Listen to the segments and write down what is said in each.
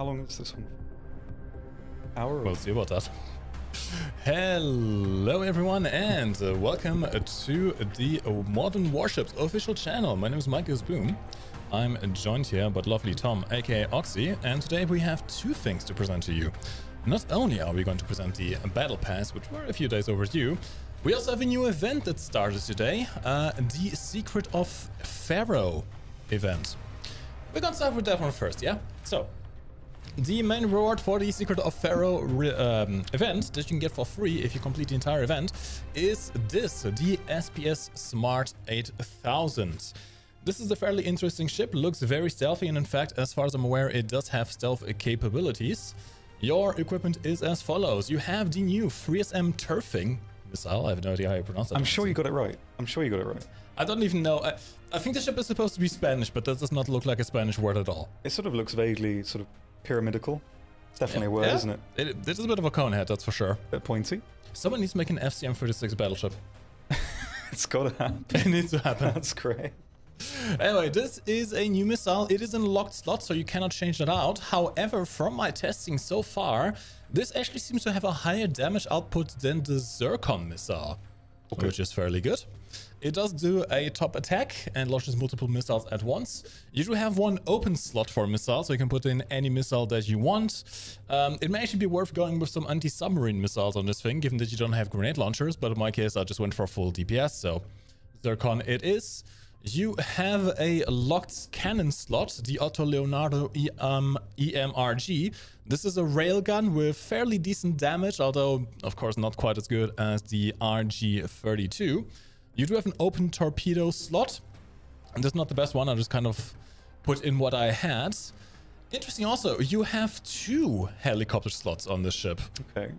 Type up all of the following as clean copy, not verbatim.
How long is this one? Hour? We'll see about that. Hello everyone and welcome to the Modern Warships official channel. My name is Michael Boom. I'm joined here by lovely Tom, aka Oxy, and today we have two things to present to you. Not only are we going to present the Battle Pass, which were a few days overdue, we also have a new event that started today, the Secret of Pharaoh event. We're gonna start with that one first, yeah? So, the main reward for the Secret of Pharaoh event that you can get for free if you complete the entire event is this, the SPS Smart 8000. This is a fairly interesting ship, looks very stealthy, and in fact, as far as I'm aware, it does have stealth capabilities. Your equipment is as follows. You have the new 3SM Turfing missile. I have no idea how you pronounce that. I'm sure you got it right. I don't even know. I think the ship is supposed to be Spanish, but that does not look like a Spanish word at all. It sort of looks vaguely sort of pyramidical. It's definitely a word, isn't it? It is a bit of a cone head, that's for sure. A bit pointy. Someone needs to make an FCM-36 battleship. It's gotta happen. It needs to happen. That's great. Anyway, this is a new missile. It is in a locked slot, so you cannot change that out. However, from my testing so far, this actually seems to have a higher damage output than the Zircon missile, which is fairly good. It does do a top attack and launches multiple missiles at once. You do have one open slot for missiles, so you can put in any missile that you want. It may actually be worth going with some anti-submarine missiles on this thing, given that you don't have grenade launchers, but in my case, I just went for full DPS, so Zircon it is. You have a locked cannon slot, the Otto Leonardo EMRG. This is a railgun with fairly decent damage, although of course not quite as good as the RG-32. You do have an open torpedo slot, and that's not the best one. I just kind of put in what I had. Interesting also, you have two helicopter slots on this ship. Okay.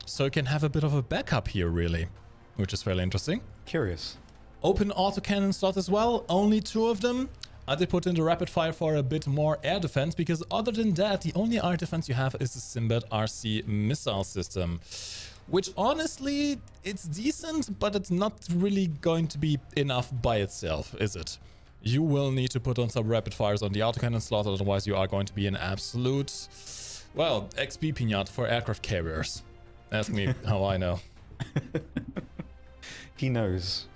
So you can have a bit of a backup here, really, which is fairly interesting. Curious. Open autocannon slot as well, only two of them. I did put in the rapid fire for a bit more air defense, because other than that, the only air defense you have is the Sinbad RC missile system. Which honestly, it's decent, but it's not really going to be enough by itself, is it? You will need to put on some rapid fires on the autocannon slot, otherwise you are going to be an absolute, well, XP pinata for aircraft carriers. Ask me how I know. He knows.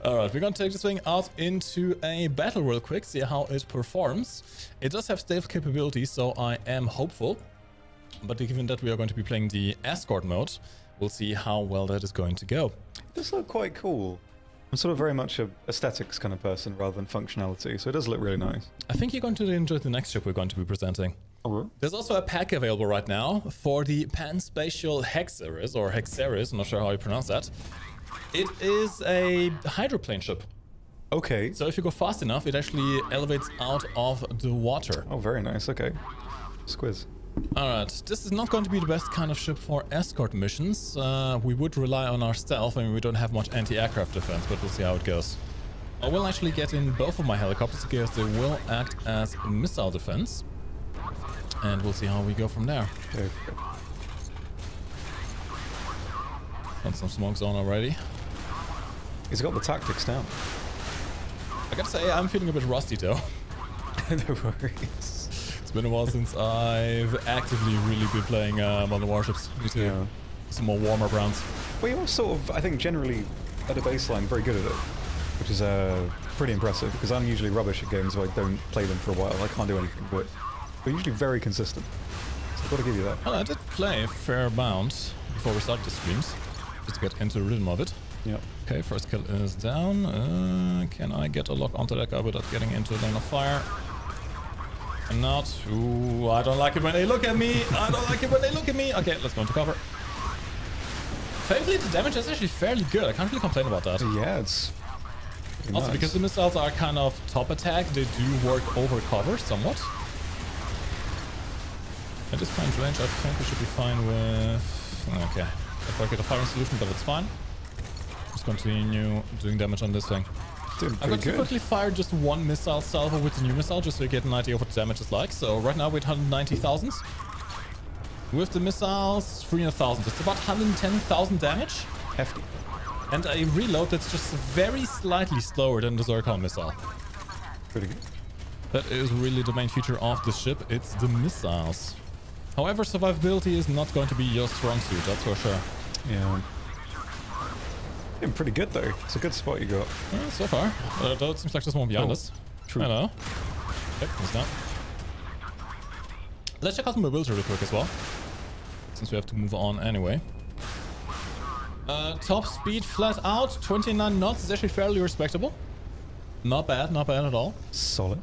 Alright, we're gonna take this thing out into a battle real quick, see how it performs. It does have stealth capabilities, so I am hopeful. But given that we are going to be playing the escort mode, we'll see how well that is going to go. It does look quite cool. I'm sort of very much a aesthetics kind of person rather than functionality, so it does look really nice. I think you're going to enjoy the next ship we're going to be presenting. Oh, really? There's also a pack available right now for the Spatial Hexeris, or Hexeris, I'm not sure how you pronounce that. It is a hydroplane ship. Okay. So if you go fast enough, it actually elevates out of the water. Oh, very nice. Okay. Squiz. Alright, this is not going to be the best kind of ship for escort missions. We would rely on our stealth, I mean, we don't have much anti-aircraft defense, but we'll see how it goes. I will actually get in both of my helicopters because they will act as missile defense. And we'll see how we go from there. Okay. Got some smokes on already. He's got the tactics down. I gotta say, I'm feeling a bit rusty though. No worries. It's been a while since I've actively really been playing Modern Warships. Need to some more warm-up rounds. Well, you're sort of, I think, generally at a baseline very good at it, which is pretty impressive, because I'm usually rubbish at games if I don't play them for a while. I can't do anything, but we're usually very consistent. So I've got to give you that. Well, I did play a fair amount before we started the streams, just to get into the rhythm of it. Yep. Okay, first kill is down. Can I get a lock onto that guy without getting into the lane of fire? And not. Ooh, I don't like it when they look at me. I don't like it when they look at me. Okay, let's go into cover. Thankfully, the damage is actually fairly good. I can't really complain about that. Yeah, it's also, nice. because the missiles are kind of top attack, they do work over cover somewhat. At this point range, I think we should be fine with... Okay. If I get a firing solution, but it's fine. Just continue doing damage on this thing. I'm going to quickly fire just one missile salvo with the new missile, just so you get an idea of what the damage is like. So right now we're at 190,000. With the missiles, 300,000. It's about 110,000 damage. Hefty. And a reload that's just very slightly slower than the Zircon missile. Pretty good. That is really the main feature of the ship. It's the missiles. However, survivability is not going to be your strong suit, that's for sure. Yeah. Doing pretty good though. It's a good spot you got. So far. Though it seems like there's one behind us. True. Hello. Yep, he's down. Let's check out the mobility real quick as well, since we have to move on anyway. Top speed flat out, 29 knots is actually fairly respectable. Not bad at all. Solid.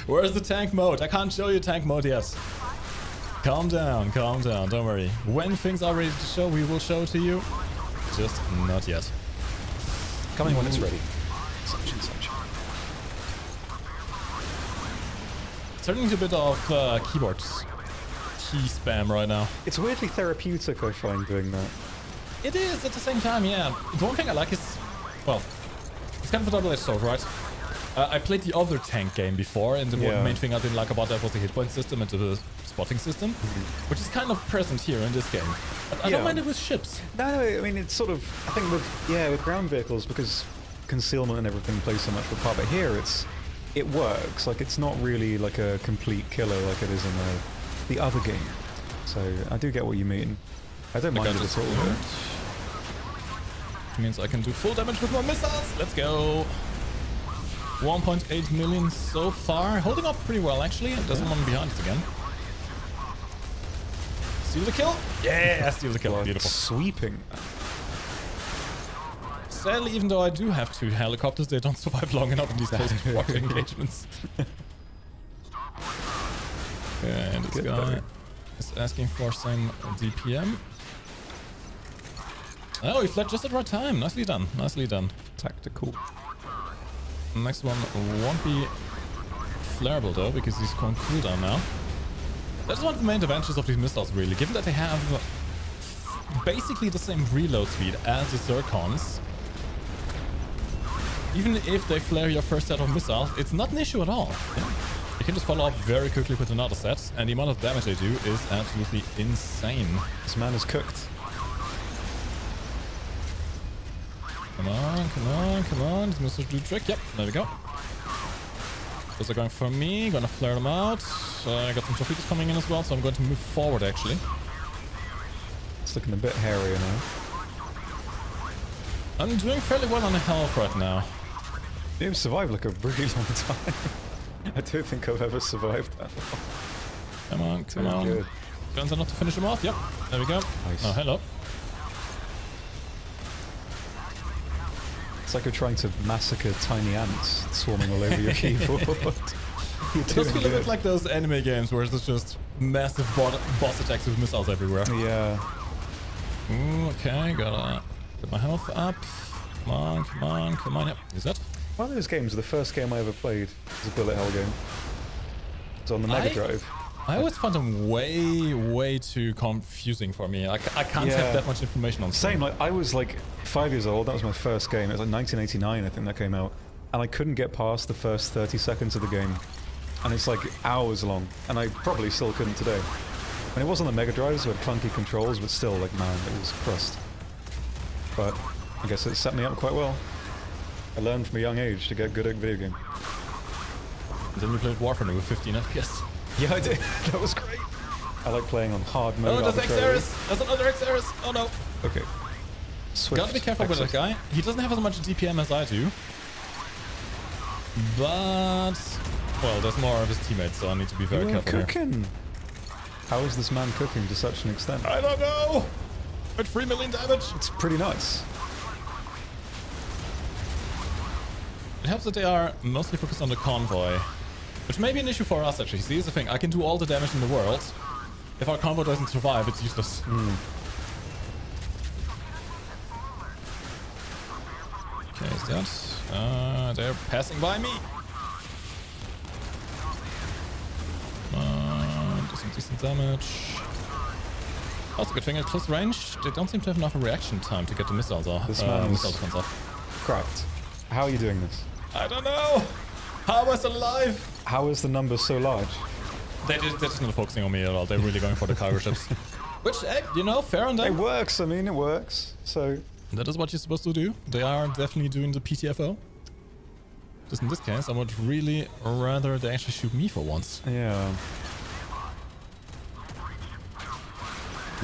Where's the tank mode? I can't show you tank mode yet. Calm down, don't worry. When things are ready to show, we will show it to you. Just not yet. Coming when it's ready. Such and such. Turning into a bit of keyboard key spam right now. It's weirdly therapeutic, I find, doing that. It is at the same time, yeah. The one thing I like is, well, it's kind of a double-edged sword, right? I played the other tank game before, and the main thing I didn't like about that was the hit point system and the spotting system, which is kind of present here in this game. But I don't mind it with ships. No, I mean, it's sort of, I think with ground vehicles, because concealment and everything plays so much of a part, but here it works. Like, it's not really like a complete killer like it is in the other game. So I do get what you mean. I don't mind it at all. Which means I can do full damage with my missiles. Let's go. 1.8 million so far. Holding up pretty well, actually. It doesn't want me behind us again. Steal the kill. Yeah, steal the kill. Beautiful. Sweeping. Sadly, even though I do have 2 helicopters, they don't survive long enough in these close water engagements. And this guy is asking for some DPM. Oh, he fled just at the right time. Nicely done. Nicely done. Tactical. Next one won't be flareable though, because he's on cooldown now. That's one of the main advantages of these missiles, really. Given that they have basically the same reload speed as the Zircons, even if they flare your first set of missiles, it's not an issue at all. You can just follow up very quickly with another set, and the amount of damage they do is absolutely insane. This man is cooked. Come on, come on, come on. This missiles do the trick. Yep, there we go. Those are going for me. Gonna flare them out. I got some torpedoes coming in as well, so I'm going to move forward actually. It's looking a bit hairier now. I'm doing fairly well on the health right now. You've survived like a really long time. I don't think I've ever survived that long. Come on, come on. Good. Turns out not to finish him off. Yep, there we go. Nice. Oh, hello. It's like you're trying to massacre tiny ants swarming all over your keyboard. It does feel a bit like those anime games where there's just massive boss attacks with missiles everywhere. Yeah. Ooh, okay, gotta get my health up. Come on, come on, come on. Yep, is that? One of those games, the first game I ever played was a bullet hell game. It's on the Mega Drive. I always found them way too confusing for me. I can't have that much information on Same, like I was like 5 years old, that was my first game. It was like 1989 I think that came out. And I couldn't get past the first 30 seconds of the game. And it's like hours long. And I probably still couldn't today. And it was on the Mega Drive, so it had clunky controls, but still, like, man, it was crust. But I guess it set me up quite well. I learned from a young age to get good at video game. And then you played Warfare with 15 FPS. Yeah, I did. That was great. I like playing on hard mode. Oh, there's Hexeris! There's another Hexeris! Oh no! Okay. Swift Gotta be careful with that guy. He doesn't have as much DPM as I do. But... well, there's more of his teammates, so I need to be very careful cooking. Here. How is this man cooking to such an extent? I don't know! With 3 million damage! It's pretty nice. It helps that they are mostly focused on the convoy. Which may be an issue for us, actually. See, here's the thing. I can do all the damage in the world. If our convoy doesn't survive, it's useless. Okay, is that? They're passing by me. Do some decent damage. Also, good thing at close range, they don't seem to have enough reaction time to get the missiles off. Missile defense off. Cracked. How are you doing this? I don't know. How am I still alive? How is the number so large? They're just not focusing on me at all. They're really going for the cargo ships. Which, you know, fair on them. It works. I mean, it works. So that is what you're supposed to do. They are definitely doing the PTFO. this in this case. I would really rather they actually shoot me for once. Yeah.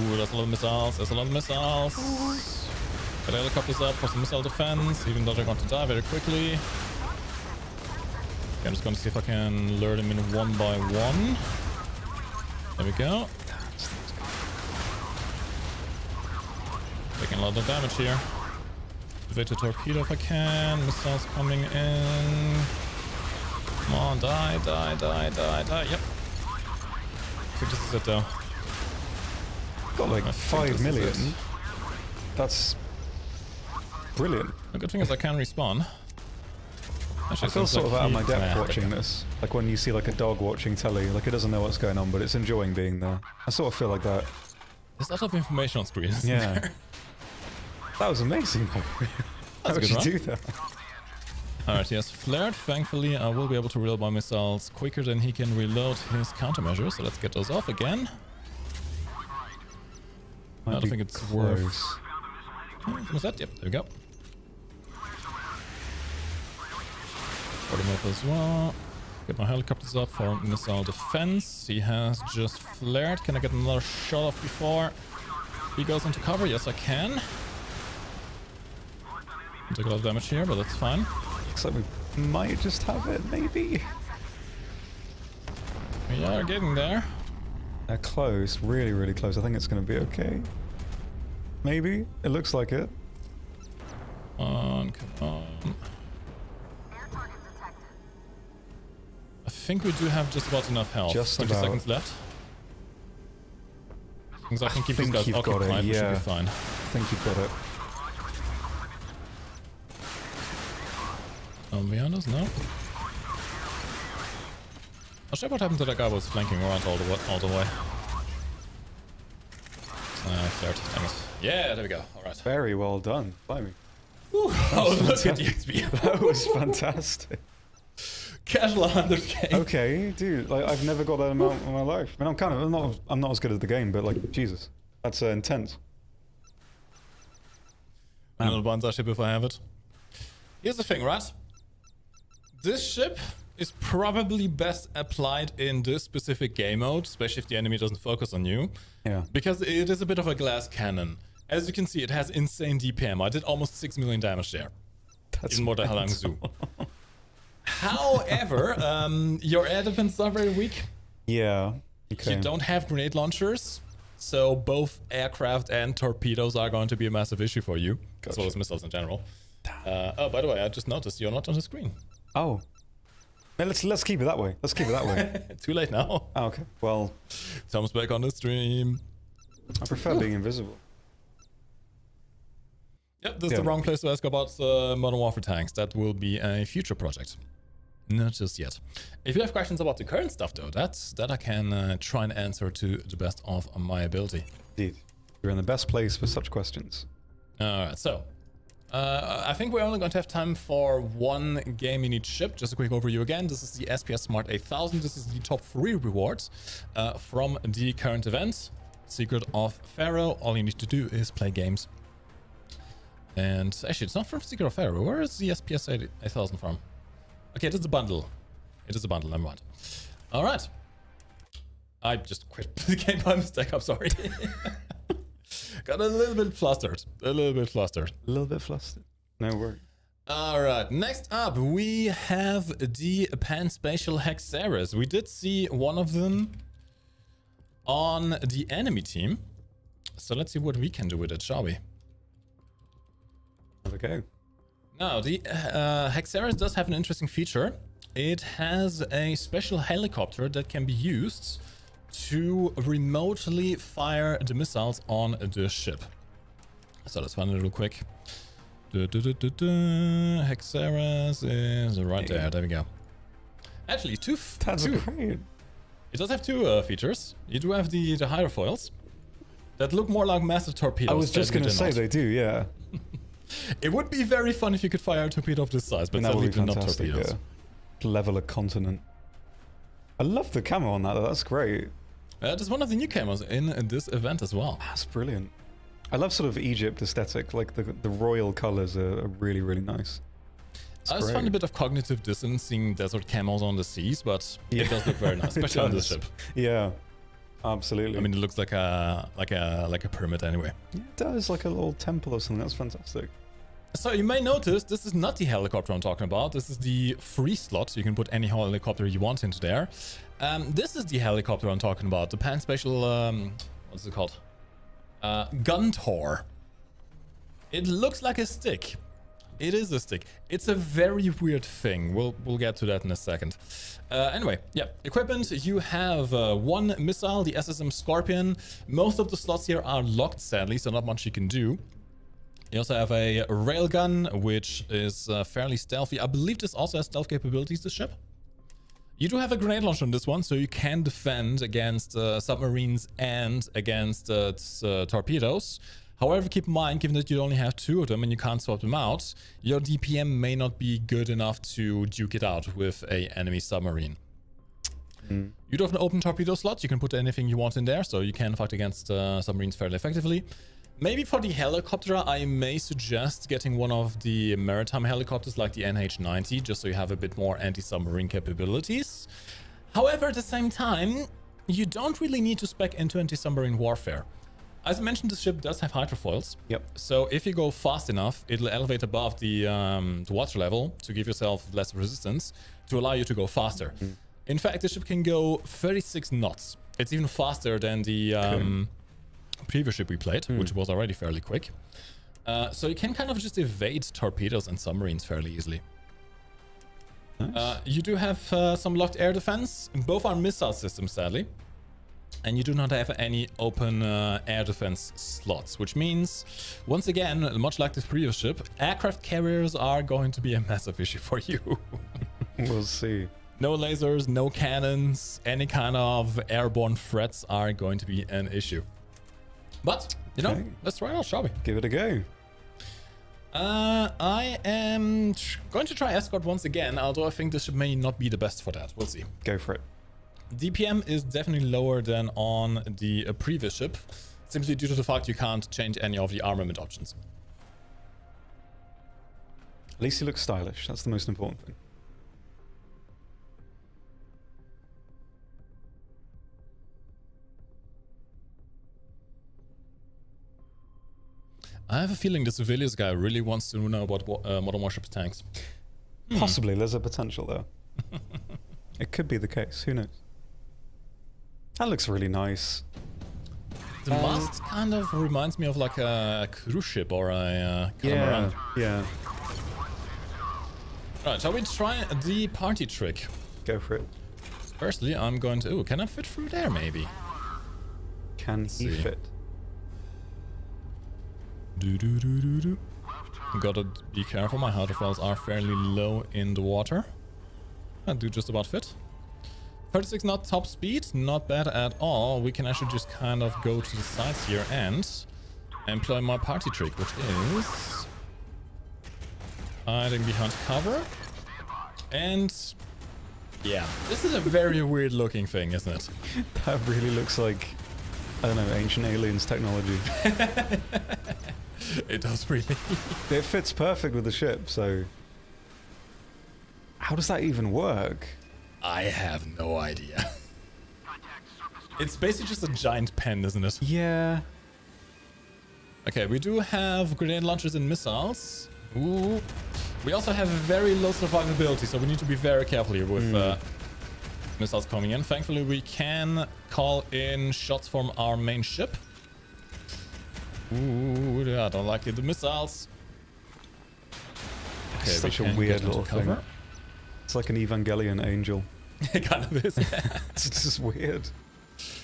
Ooh, there's a lot of missiles. There's a lot of missiles. Got helicopters up for some missile defense, even though they're going to die very quickly. Okay, I'm just going to see if I can lure them in one by one. There we go. Taking a lot of damage here. Activate a torpedo if I can. Missiles coming in. Come on, die, die, die, die, die. Yep. I think this is it though. Got like 5 million. That's brilliant. The good thing is I can respawn. Actually, I feel sort of out of my depth watching this. this. Like when you see like a dog watching telly, like it doesn't know what's going on, but it's enjoying being there. I sort of feel like that. There's a lot of information on screen, isn't Yeah. there? That was amazing. How That's a would good you run. do that? Alright, he has flared. Thankfully, I will be able to reload my missiles quicker than he can reload his countermeasures. So let's get those off again. I don't think it's worth... Was that? Yep, there we go. Put him off as well. Get my helicopters up for missile defense. He has just flared. Can I get another shot off before he goes into cover? Yes, I can. Took a lot of damage here, but that's fine. Looks like we might just have it, maybe. We are getting there. They're close, really, really close. I think it's going to be okay. Maybe. It looks like it. Come on, come on. I think we do have just about enough health. Just 20 about. seconds left. Because I can keep these think guys you've got it, occupied, we should yeah. be fine. I think you've got it. Behind us? No. I'll check what happened to that guy who was flanking around all the way. Flared. Dang it. Yeah, there we go. Alright. Very well done. Blimey. Oh, look at the XP. That was fantastic. Casual 100k. Okay, dude. Like I've never got that amount in my life. I mean, I'm not as good at the game, but like Jesus, that's intense. I'll buy that ship if I have it. Here's the thing, right? This ship is probably best applied in this specific game mode, especially if the enemy doesn't focus on you. Yeah. Because it is a bit of a glass cannon. As you can see, it has insane DPM. I did almost 6 million damage there. That's Even more than Halang Zoo. However, your air defenses are very weak. Yeah. Okay. You don't have grenade launchers, so both aircraft and torpedoes are going to be a massive issue for you, as well as missiles in general. Oh, by the way, I just noticed you're not on the screen. Oh. Man, let's keep it that way. Let's keep it that way. Too late now. Oh, okay. Well, Tom's back on the stream. I prefer being invisible. Yep, this is the wrong place to ask about Modern Warfare tanks. That will be a future project. Not just yet. If you have questions about the current stuff, though, that I can try and answer to the best of my ability. Indeed. You're in the best place for such questions. Alright, so I think we're only going to have time for one game in each ship. Just a quick overview again. This is the SPS Smart 8000. This is the top 3 rewards from the current event. Secret of Pharaoh. All you need to do is play games. And actually, it's not from Secret of Pharaoh. Where is the SPS 8000 from? Okay, it is a bundle. It is a bundle, never mind. Alright. I just quit the game by mistake, I'm sorry. Got a little bit flustered. A little bit flustered. A little bit flustered. No worries. Alright, next up we have the Spatial Hexeris. We did see one of them on the enemy team. So let's see what we can do with it, shall we? Have a go. Now, the Hexeris does have an interesting feature. It has a special helicopter that can be used to remotely fire the missiles on the ship. So let's find it real quick. Hexeris is right there. There we go. Actually, That's great. It does have 2 features. You do have the hydrofoils that look more like massive torpedoes. I was just going to say they do, yeah. It would be very fun if you could fire a torpedo of this size, but that would sadly be not fantastic, torpedoes. yeah. Level a continent. I love the camo on that, though. That's great. That is one of the new camos in this event as well. That's brilliant. I love sort of Egypt aesthetic, like the royal colors are really, really nice. I just found a bit of cognitive dissonance seeing desert camels on the seas, but Yeah. it does look very nice, especially on this ship. Yeah, absolutely. I mean, it looks like a pyramid anyway. Yeah, it does, like a little temple or something. That's fantastic. So you may notice this is not the helicopter I'm talking about. This is the free slot. So you can put any helicopter you want into there. This is the helicopter I'm talking about. The Pan-Spatial, what's it called? Guntor. It looks like a stick. It is a stick. It's a very weird thing. We'll get to that in a second. Anyway, yeah, equipment. You have one missile, the SSM Scorpion. Most of the slots here are locked, sadly, so not much you can do. You also have a railgun, which is fairly stealthy. I believe this also has stealth capabilities, this ship. You do have a grenade launcher on this one, so you can defend against submarines and against torpedoes. However, keep in mind, given that you only have 2 of them and you can't swap them out, your DPM may not be good enough to duke it out with an enemy submarine. You do have an open torpedo slot. You can put anything you want in there, so you can fight against submarines fairly effectively. Maybe for the helicopter, I may suggest getting one of the Maritime helicopters like the NH-90, just so you have a bit more anti-submarine capabilities. However, at the same time, you don't really need to spec into anti-submarine warfare. As I mentioned, this ship does have hydrofoils. Yep. So if you go fast enough, it'll elevate above the water level to give yourself less resistance to allow you to go faster. In fact, this ship can go 36 knots. It's even faster than the previous ship we played, which was already fairly quick. So you can kind of just evade torpedoes and submarines fairly easily. Nice. You do have some locked air defense. Both are missile systems, sadly. And you do not have any open air defense slots, which means, once again, much like this previous ship, aircraft carriers are going to be a massive issue for you. We'll see. No lasers, no cannons, any kind of airborne threats are going to be an issue. But, you know, let's try it out, shall we? Give it a go. I am going to try escort once again, although I think this ship may not be the best for that. We'll see. Go for it. DPM is definitely lower than on the previous ship, simply due to the fact you can't change any of the armament options. At least he looks stylish. That's the most important thing. I have a feeling the Civilius guy really wants to know about Modern Warships tanks. Possibly, there's a potential there. It could be the case. Who knows? That looks really nice. The mast kind of reminds me of like a cruise ship or a catamaran. Yeah. Right, shall we try the party trick? Go for it. Firstly, I'm going to... Ooh, can I fit through there, maybe? Can he fit? Gotta be careful, my hydrofoils are fairly low in the water. I do just about fit. 36 knot top speed, not bad at all. We can actually just kind of go to the sides here and employ my party trick, which is hiding behind cover. And yeah, this is a very weird looking thing, isn't it? That really looks like, I don't know, ancient aliens technology. It does really. It fits perfect with the ship, so... How does that even work? I have no idea. It's basically just a giant pen, isn't it? Yeah. Okay, we do have grenade launchers and missiles. Ooh. We also have very low survivability, so we need to be very careful here with missiles coming in. Thankfully, we can call in shots from our main ship. Ooh, I don't like it. The missiles. Okay, Such a weird little thing. It's like an Evangelion angel. It kind of is. It's just weird.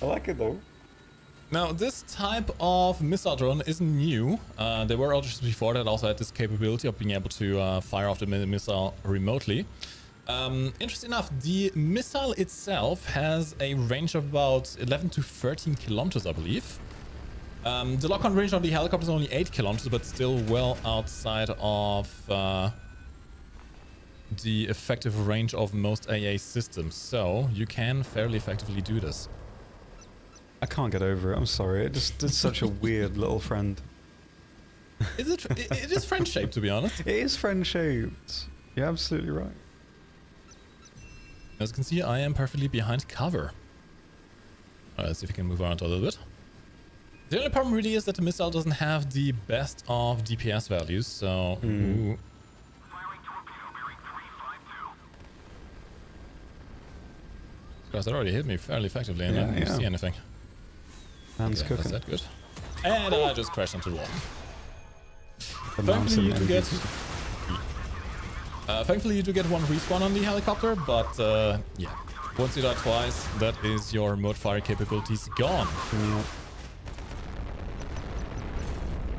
I like it though. Now, this type of missile drone isn't new. There were others before that also had this capability of being able to fire off the missile remotely. Interesting enough, the missile itself has a range of about 11 to 13 kilometers, I believe. The lock-on range on the helicopter is only 8 kilometers, but still well outside of the effective range of most AA systems. So you can fairly effectively do this. I can't get over it. I'm sorry. It's such a weird little friend. Is it? It is friend-shaped, to be honest. It is friend-shaped. You're absolutely right. As you can see, I am perfectly behind cover. Alright, let's see if we can move around a little bit. The only problem really is that the missile doesn't have the best of DPS values, so... Ooh. Because that already hit me fairly effectively and I didn't see anything. Man's cooking. That's that good. And I just crashed into the wall. Thankfully you do get one respawn on the helicopter, but yeah. Once you die twice, that is your remote fire capabilities gone.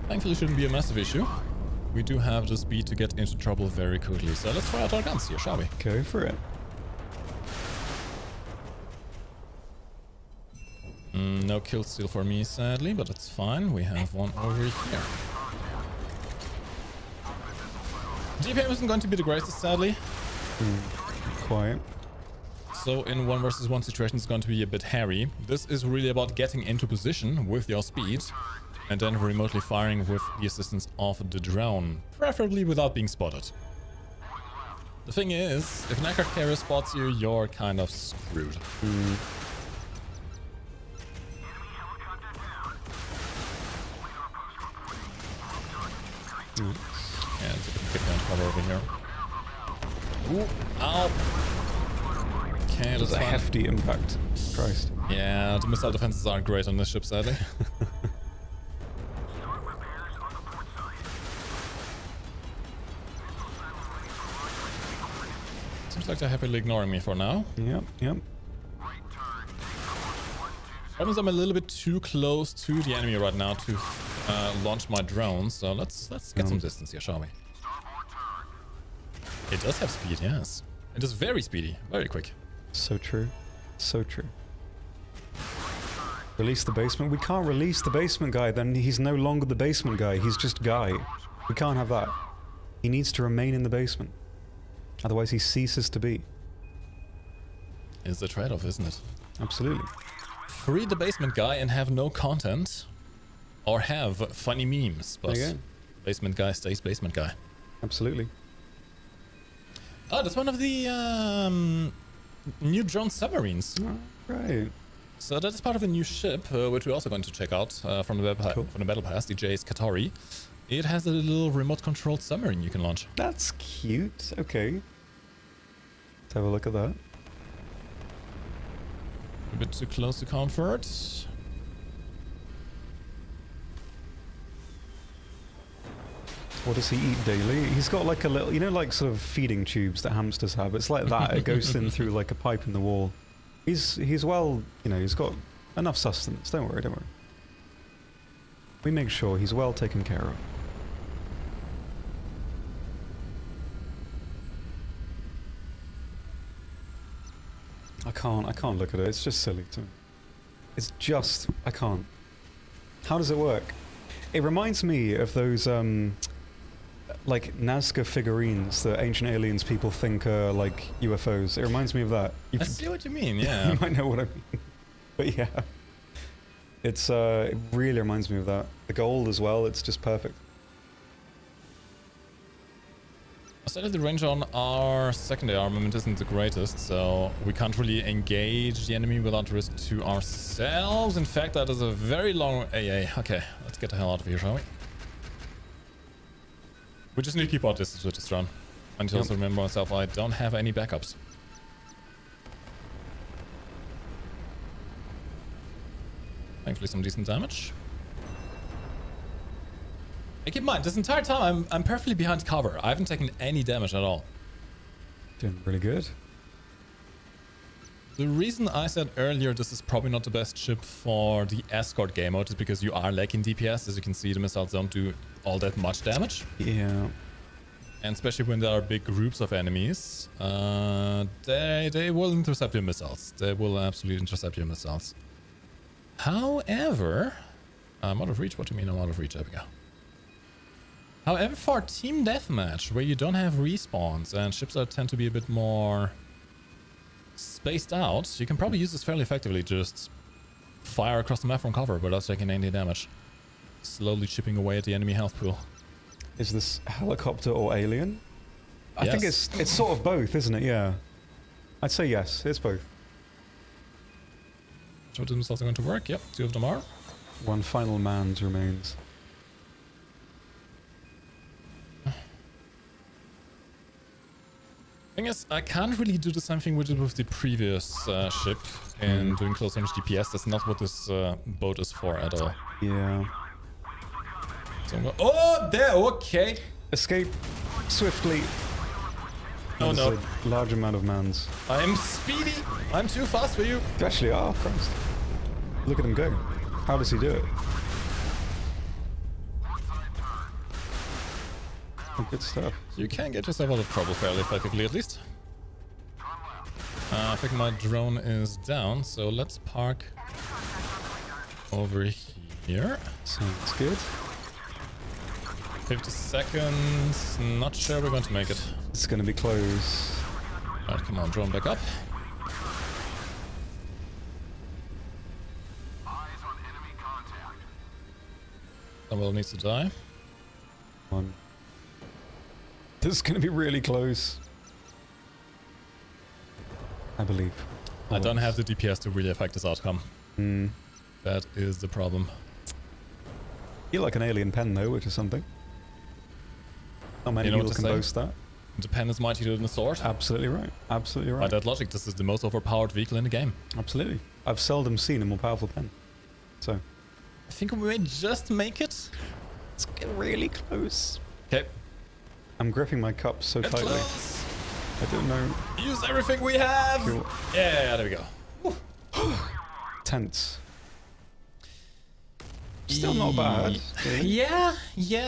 Thankfully shouldn't be a massive issue. We do have the speed to get into trouble very quickly, so let's try out our guns here, shall we? Go for it. No kill steal for me, sadly, but it's fine. We have one over here. DPM isn't going to be the greatest, sadly. Quiet. So in 1 versus 1 situation, it's going to be a bit hairy. This is really about getting into position with your speed and then remotely firing with the assistance of the drone, preferably without being spotted. The thing is, if an aircraft carrier spots you, you're kind of screwed. Yeah, let's get down cover over here. Ooh, ow! Okay, that's a hefty impact. Christ. Yeah, the missile defenses aren't great on this ship, sadly. Seems like they're happily ignoring me for now. Yep. Problem is I'm a little bit too close to the enemy right now to launch my drone, so let's get some distance here, shall we? It does have speed, yes. It is very speedy, very quick. So true. So true. Release the basement. We can't release the basement guy, then he's no longer the basement guy. He's just Guy. We can't have that. He needs to remain in the basement. Otherwise he ceases to be. It's a trade-off, isn't it? Absolutely. Free the basement guy and have no content. Or have funny memes, but basement guy stays basement guy. Absolutely. Oh, that's one of the new drone submarines. Oh, right. So that is part of a new ship, which we're also going to check out from the Battle Pass, the J's Katari. It has a little remote-controlled submarine you can launch. That's cute. Okay. Let's have a look at that. A bit too close to comfort. What does he eat daily? He's got like a little, you know, like sort of feeding tubes that hamsters have. It's like that. It goes in through like a pipe in the wall. He's well, you know, he's got enough sustenance. Don't worry. We make sure he's well taken care of. I can't look at it. It's just silly to me. It's just, I can't. How does it work? It reminds me of those, like Nazca figurines that ancient aliens people think are like UFOs. It reminds me of that. I see what you mean, yeah. You might know what I mean. But yeah. It's, it really reminds me of that. The gold as well, it's just perfect. Sadly, the range on our secondary armament isn't the greatest, so we can't really engage the enemy without risk to ourselves. In fact, that is a very long AA. Okay, let's get the hell out of here, shall we? We just need to keep our distance with this drone. I need to also remember myself, I don't have any backups. Thankfully, some decent damage. And keep in mind, this entire time I'm perfectly behind cover. I haven't taken any damage at all. Doing really good. The reason I said earlier this is probably not the best ship for the escort game mode is because you are lacking DPS. As you can see, the missiles don't do all that much damage. Yeah. And especially when there are big groups of enemies, they will intercept your missiles. They will absolutely intercept your missiles. However, I'm out of reach. What do you mean I'm out of reach? There we go. However, for team deathmatch, where you don't have respawns and ships that tend to be a bit more spaced out, you can probably use this fairly effectively. Just fire across the map from cover without taking any damage. Slowly chipping away at the enemy health pool. Is this helicopter or alien? I think it's sort of both, isn't it? Yeah. I'd say yes, it's both. So this is also going to work. Yep, 2 of them are. One final man's remains. Thing is, I can't really do the same thing we did with the previous ship in doing close range DPS. That's not what this boat is for at all. Yeah. So oh, there, okay. Escape swiftly. Oh no. There's a large amount of mans. I am speedy. I'm too fast for you. You actually are, Christ. Look at him go. How does he do it? Good stuff. You can get yourself out of trouble fairly effectively, at least. I think my drone is down, so let's park over here. Sounds good. 50 seconds. Not sure we're going to make it. It's going to be close. Alright, come on, drone back up. Someone needs to die. Come on. This is going to be really close. I believe. I don't have the DPS to really affect this outcome. That is the problem. You're like an alien pen, though, which is something. Not many people can boast that. The pen is mightier than the sword. Absolutely right. Absolutely right. By that logic, this is the most overpowered vehicle in the game. Absolutely. I've seldom seen a more powerful pen. So. I think we may just make it. It's getting really close. Okay. I'm gripping my cup so Get tightly. close. I don't know. Use everything we have. Cool. Yeah, there we go. Tense. Still not bad. Yeah.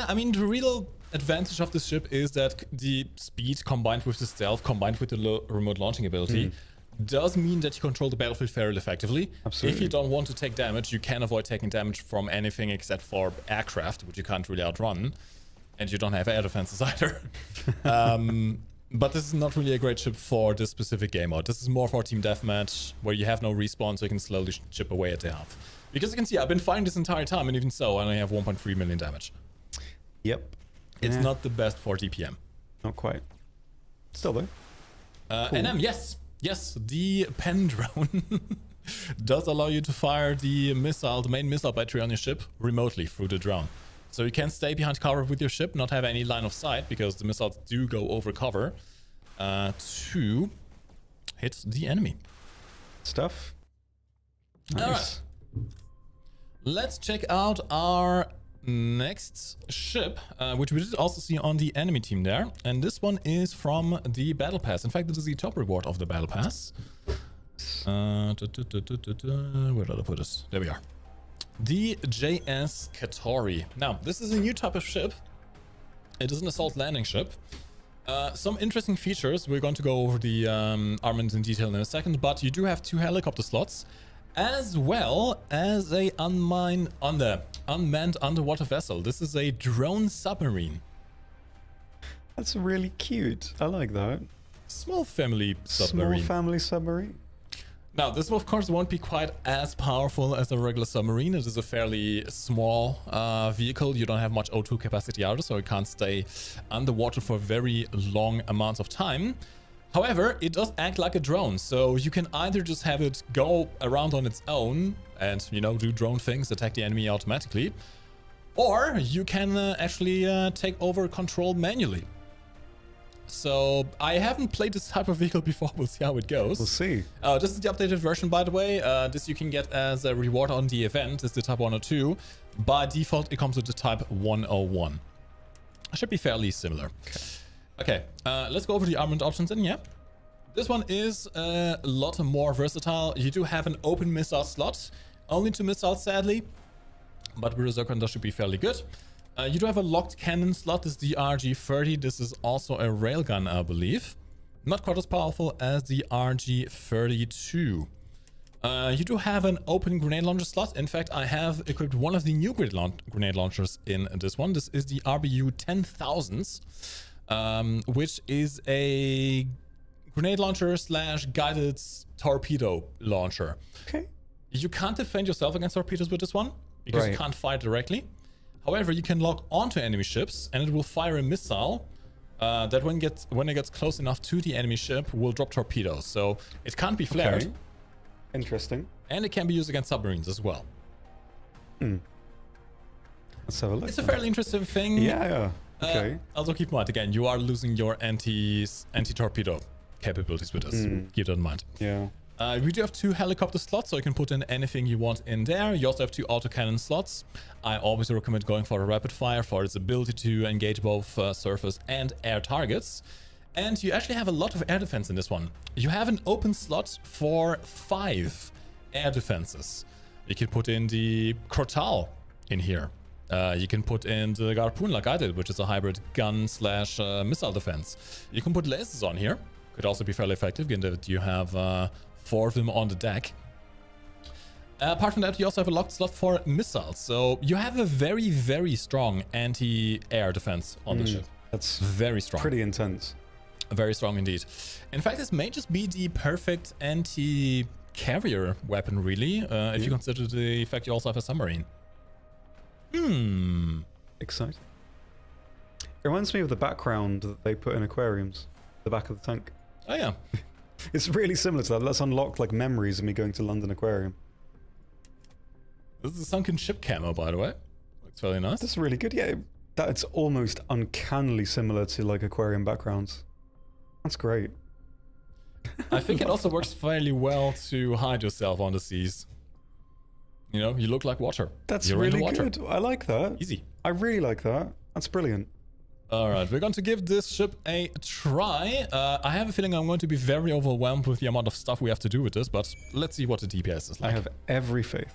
I mean, the real advantage of this ship is that the speed combined with the stealth, combined with the remote launching ability, does mean that you control the battlefield fairly effectively. Absolutely. If you don't want to take damage, you can avoid taking damage from anything except for aircraft, which you can't really outrun. And you don't have air defenses either. But this is not really a great ship for this specific game mode. This is more for team deathmatch, where you have no respawn, so you can slowly chip away at the health. Because you can see, I've been fighting this entire time, and even so, I only have 1.3 million damage. Yep. It's not the best for DPM. Not quite. Still though. Cool. NM, yes. Yes, the pen drone does allow you to fire the missile, the main missile battery on your ship remotely through the drone. So you can stay behind cover with your ship, not have any line of sight, because the missiles do go over cover to hit the enemy. Stuff. Nice. All right. Let's check out our next ship, which we did also see on the enemy team there. And this one is from the Battle Pass. In fact, this is the top reward of the Battle Pass. Where did I put it? There we are. The JS Katari. Now, this is a new type of ship. It is an assault landing ship. Some interesting features. We're going to go over the armament in detail in a second, but you do have 2 helicopter slots, as well as a unmanned underwater vessel. This is a drone submarine. That's really cute. I like that. Small family submarine. Small family submarine. Now, this of course won't be quite as powerful as a regular submarine. It is a fairly small vehicle. You don't have much O2 capacity either, so it can't stay underwater for very long amounts of time. However, it does act like a drone, so you can either just have it go around on its own and, you know, do drone things, attack the enemy automatically, or you can actually take over control manually. So, I haven't played this type of vehicle before, we'll see how it goes. We'll see. This is the updated version, by the way. This you can get as a reward on the event. It's the Type 102. By default, it comes with the Type 101. Should be fairly similar. Okay, let's go over the armament options then, yeah. This one is a lot more versatile. You do have an open missile slot. Only 2 missiles, sadly. But with a Zircon, that should be fairly good. You do have a locked cannon slot. This is the RG-30. This is also a railgun, I believe. Not quite as powerful as the RG-32. You do have an open grenade launcher slot. In fact, I have equipped one of the new grenade launchers in this one. This is the RBU 10,000s, which is a grenade launcher / guided torpedo launcher. Okay. You can't defend yourself against torpedoes with this one, because you can't fire directly. However, you can lock onto enemy ships, and it will fire a missile that when it gets close enough to the enemy ship, will drop torpedoes. So it can't be flared. Okay. Interesting. And it can be used against submarines as well. Let's have a look. It's a fairly interesting thing. Yeah. Okay. Also keep in mind, again, you are losing your anti-torpedo capabilities with this. Keep that in mind. Yeah. We do have 2 helicopter slots, so you can put in anything you want in there. You also have 2 autocannon slots. I always recommend going for a rapid fire for its ability to engage both surface and air targets. And you actually have a lot of air defense in this one. You have an open slot for 5 air defenses. You can put in the Crotal in here. You can put in the Harpoon like I did, which is a hybrid gun/missile defense. You can put lasers on here. Could also be fairly effective, given that you have 4 of them on the deck. Apart from that, you also have a locked slot for missiles. So you have a very, very strong anti-air defense on the ship. That's very strong. Pretty intense. Very strong indeed. In fact, this may just be the perfect anti-carrier weapon, really, if you consider the fact you also have a submarine. Exciting. It reminds me of the background that they put in aquariums. The back of the tank. Oh, yeah. It's really similar to that. Let's unlock like memories of me going to London Aquarium. This is a sunken ship camo, by the way. Looks fairly nice. That's really good. Yeah, that's almost uncannily similar to like aquarium backgrounds. That's great. I think it also works fairly well to hide yourself on the seas. You know, you look like water. You're really good. I like that. Easy. I really like that. That's brilliant. Alright, we're going to give this ship a try. I have a feeling I'm going to be very overwhelmed with the amount of stuff we have to do with this, but let's see what the DPS is like. I have every faith.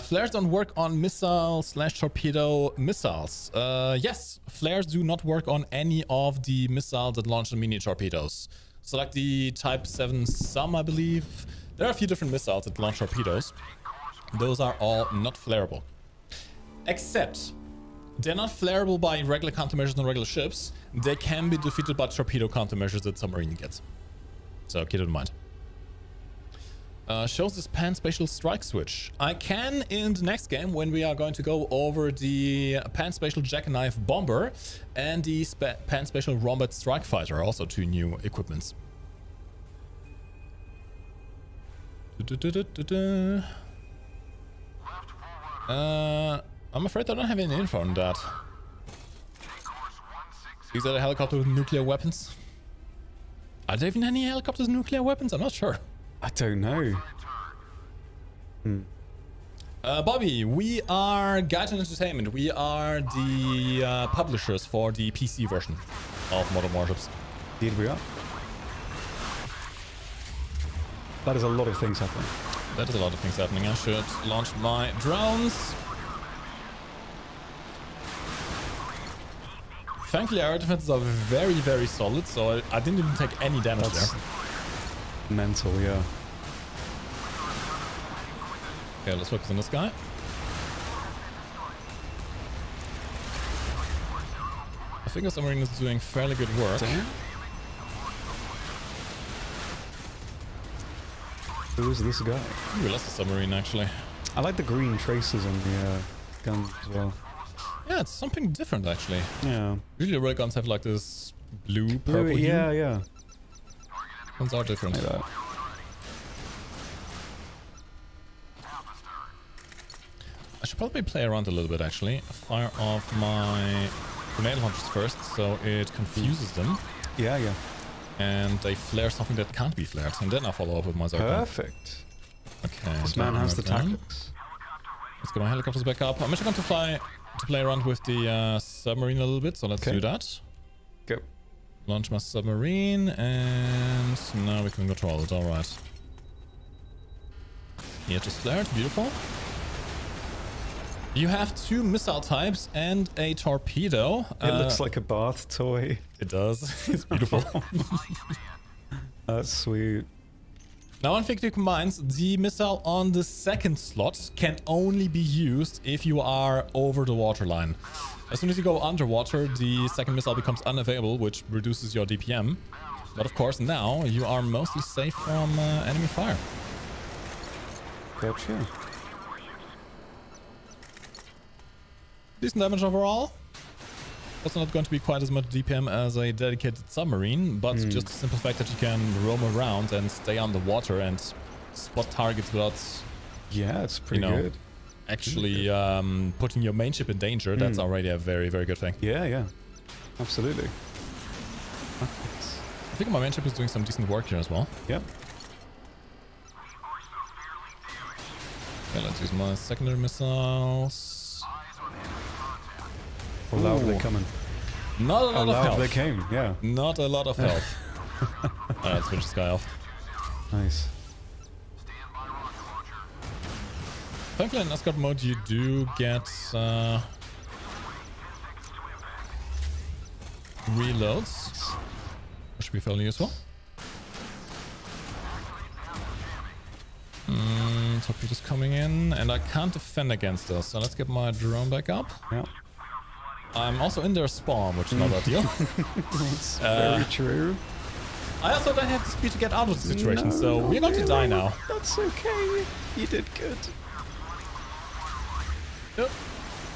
Flares don't work on missile/torpedo missiles. Yes, flares do not work on any of the missiles that launch the mini torpedoes. So like the Type 7 SAM, I believe. There are a few different missiles that launch torpedoes. Those are all not flareable. Except, they're not flareable by regular countermeasures on regular ships. They can be defeated by torpedo countermeasures that submarine gets. So keep it in mind. Shows this pan-spatial strike switch. I can in the next game when we are going to go over the pan-spatial jackknife bomber and the pan-spatial Rombat strike fighter, also 2 new equipments. I'm afraid I don't have any info on that. These are the helicopters with nuclear weapons. Are there even any helicopters with nuclear weapons? I'm not sure. I don't know. Bobby, we are Guide and Entertainment. We are the publishers for the PC version of Modern Warships. Indeed we are. That is a lot of things happening. That is a lot of things happening. I should launch my drones. Thankfully, our defenses are very, very solid, so I didn't even take any damage there. Mental, yeah. Okay, let's focus on this guy. I think the submarine is doing fairly good work. Damn. Who is this guy? Ooh, that's the submarine, actually. I like the green traces on the guns as well. Yeah, it's something different, actually. Yeah. Usually rail guns have like this blue, purple hue. Yeah, yeah. Ones are different. Like that. I should probably play around a little bit, actually. Fire off my grenade launchers first, so it confuses them. Yeah, yeah. And they flare something that can't be flared. And then I follow up with my Zircon. Perfect. Okay. This man has the tactics. Let's get my helicopters back up. I'm actually going to play around with the submarine a little bit, so let's do that. Go. Launch my submarine, and now we can control it. Alright. Yeah, just flared. Beautiful. You have 2 missile types and a torpedo. It looks like a bath toy. It does. It's beautiful. That's sweet. Now, one thing to keep in mind, the missile on the second slot can only be used if you are over the waterline. As soon as you go underwater, the second missile becomes unavailable, which reduces your DPM. But of course, now you are mostly safe from enemy fire. Gotcha. Decent damage overall. Also not going to be quite as much DPM as a dedicated submarine, but just the simple fact that you can roam around and stay underwater and spot targets without, Yeah, it's pretty good. actually putting your main ship in danger. That's already a very, very good thing. Yeah, yeah. Absolutely. I think my main ship is doing some decent work here as well. Yep. Okay, let's use my secondary missiles. How loud are they coming? Not a lot How of loud health. they came, yeah. Not a lot of health. Alright, let's switch this guy off. Nice. Thankfully in escort mode you do get reloads, which should be fairly useful. Torpedoes coming in, and I can't defend against us, so let's get my drone back up. Yeah. I'm also in their spawn, which is not ideal. That's very true. I also don't have the speed to get out of the situation, No, so we're going to die now. That's okay. You did good. Nope.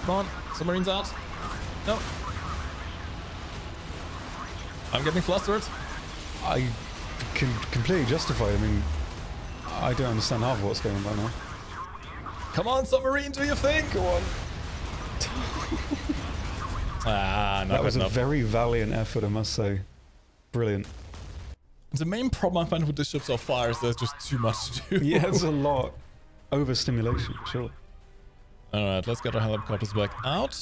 Come on, submarines out. No. I'm getting flustered. I can completely justify it. I mean, I don't understand half of what's going on right now. Come on, submarine, do your thing. Go on. Not That was good a enough. very valiant effort, I must say. Brilliant. The main problem I find with this ship so far is there's just too much to do. Yeah, it's a lot. Overstimulation, sure. Alright, let's get our helicopters back out.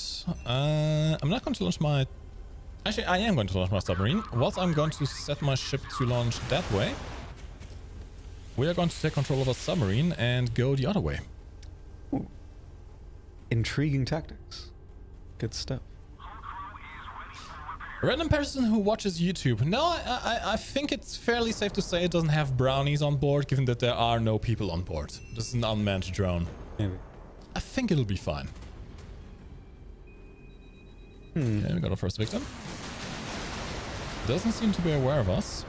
I'm not going to launch my... Actually, I am going to launch my submarine. Whilst I'm going to set my ship to launch that way, we are going to take control of a submarine and go the other way. Ooh. Intriguing tactics. Good stuff. A random person who watches YouTube. No, I think it's fairly safe to say it doesn't have brownies on board, given that there are no people on board. This is an unmanned drone. Maybe. I think it'll be fine. Okay, we got our first victim. Doesn't seem to be aware of us.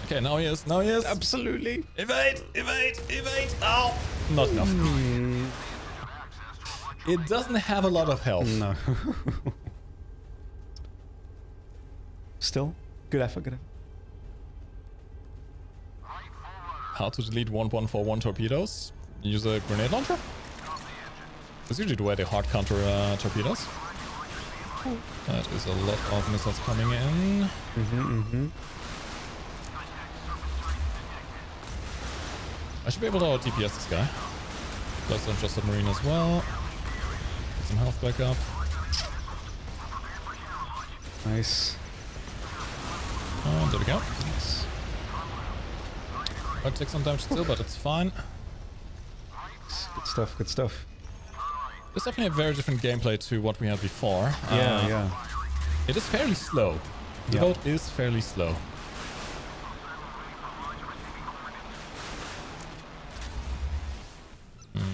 Okay, now he is. Now he is. Absolutely. Evade! Evade! Evade! Ow! Not enough. It doesn't have a lot of health. No. Still, good effort, good effort. How to delete 1141 torpedoes? Use a grenade launcher? That's usually the way they hard counter torpedoes. That is a lot of missiles coming in. I should be able to TPS this guy. Plus launch a submarine as well. Get some health back up. Nice. There we go. Nice. Might take some damage still, but it's fine. Good stuff, good stuff. It's definitely a very different gameplay to what we had before. Yeah. It is fairly slow. The boat is fairly slow. Can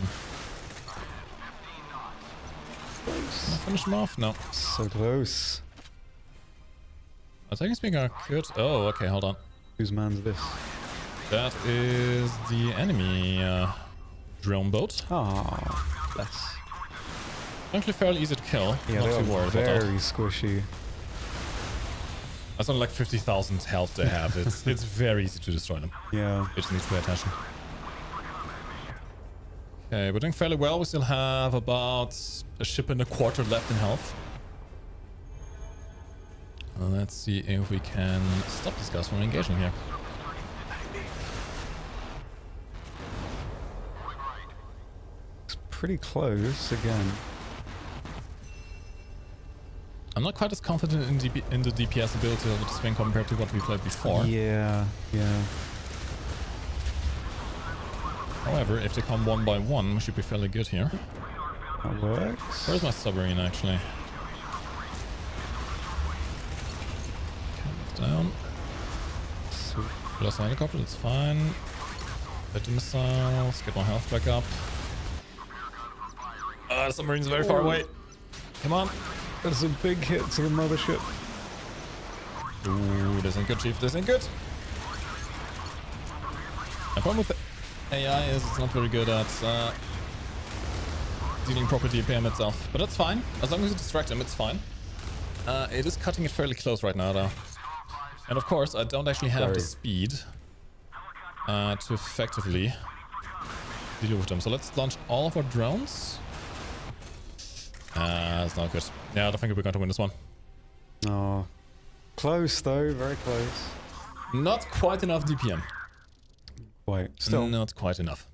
I finish him off? No. So close. Attacking speed are good. Oh, okay, hold on. Whose man's this? That is the enemy drone boat. Ah, bless. Actually fairly easy to kill. Yeah, Not they too are worried about that. very squishy. That's only like 50,000 health they have. It's very easy to destroy them. Yeah. You just need to pay attention. Okay, we're doing fairly well. We still have about a ship and a quarter left in health. Let's see if we can stop these guys from engaging here. It's pretty close again. I'm not quite as confident in the DPS ability of this thing compared to what we played before. Yeah. However, if they come one by one, we should be fairly good here. That works. Where's my submarine, actually? Okay, it's down. Sweet. Lost a helicopter, that's fine. Hit the missiles, get my health back up. The submarine's very far away. Come on. That's a big hit to the mothership. Ooh, this ain't good, Chief. This ain't good. The problem with the AI is it's not very good at dealing proper DPM itself. But that's fine. As long as you distract him, it's fine. It is cutting it fairly close right now, though. And of course, I don't actually have the speed to effectively deal with them. So let's launch all of our drones. That's not good. Yeah, I don't think we're going to win this one. Oh, close though, very close. Not quite enough DPM. Wait, still not quite enough.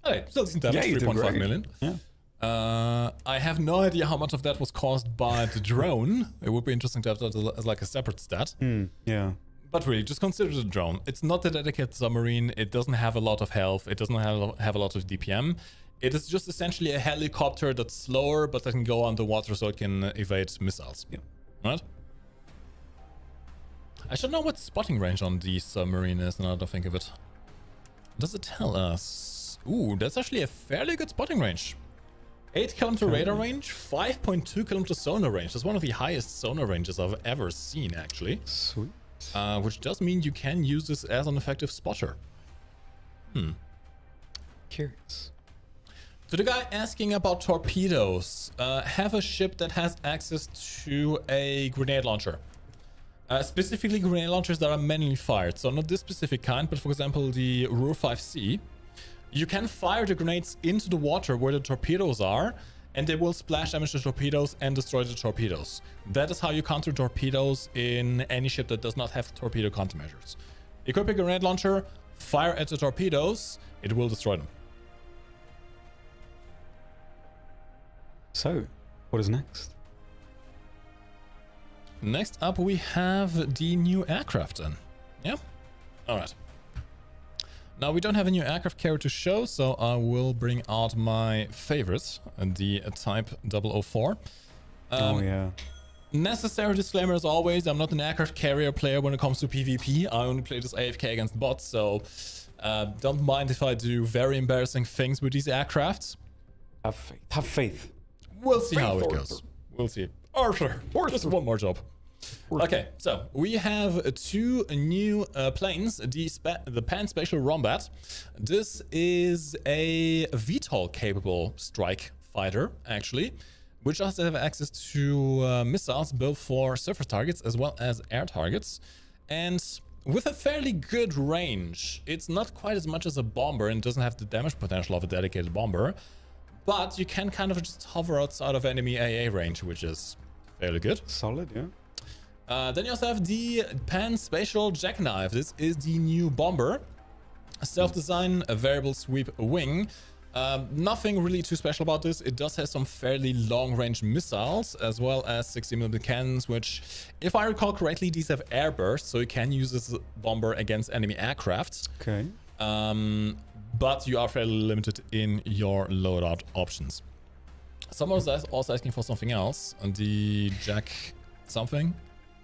Okay, still decent damage, 3.5 million. Yeah. I have no idea how much of that was caused by the drone. It would be interesting to have that as like a separate stat. Yeah. But really, just consider the drone. It's not a dedicated submarine. It doesn't have a lot of health. It doesn't have a lot of DPM. It is just essentially a helicopter that's slower, but that can go underwater so it can evade missiles. Yeah. Right? I should know what spotting range on the submarine is now that I think of it. Does it tell us? Ooh, that's actually a fairly good spotting range. 8 kilometer radar range, 5.2 kilometer sonar range. That's one of the highest sonar ranges I've ever seen, actually. Sweet. Which does mean you can use this as an effective spotter. Curious. To the guy asking about torpedoes, have a ship that has access to a grenade launcher. Specifically grenade launchers that are manually fired. So not this specific kind, but for example the Ruhr 5C. You can fire the grenades into the water where the torpedoes are, and they will splash damage the torpedoes and destroy the torpedoes. That is how you counter torpedoes in any ship that does not have torpedo countermeasures. Equip a grenade launcher, fire at the torpedoes, it will destroy them. So, what is next? Next up, we have the new aircraft then. Yeah? Alright. Now, we don't have a new aircraft carrier to show, so I will bring out my favorite, the Type 004. Oh, yeah. Necessary disclaimer as always, I'm not an aircraft carrier player when it comes to PvP. I only play this AFK against bots, so don't mind if I do very embarrassing things with these aircrafts. Have faith. Have faith. We'll see how it goes. We'll see. Arthur, just one more job. Okay, so we have two new planes, the Pan-Spatial Rombat. This is a VTOL-capable strike fighter, actually, which does have access to missiles both for surface targets as well as air targets. And with a fairly good range, it's not quite as much as a bomber and doesn't have the damage potential of a dedicated bomber, but you can kind of just hover outside of enemy AA range, which is fairly good. Solid, yeah. Then you also have the Pan-Spatial Jackknife. This is the new bomber. Self-design, a variable sweep wing. Nothing really too special about this. It does have some fairly long-range missiles, as well as 60mm cannons, which, if I recall correctly, these have air bursts, so you can use this bomber against enemy aircraft. Okay. But you are fairly limited in your loadout options. Someone was also asking for something else, and the Jack something?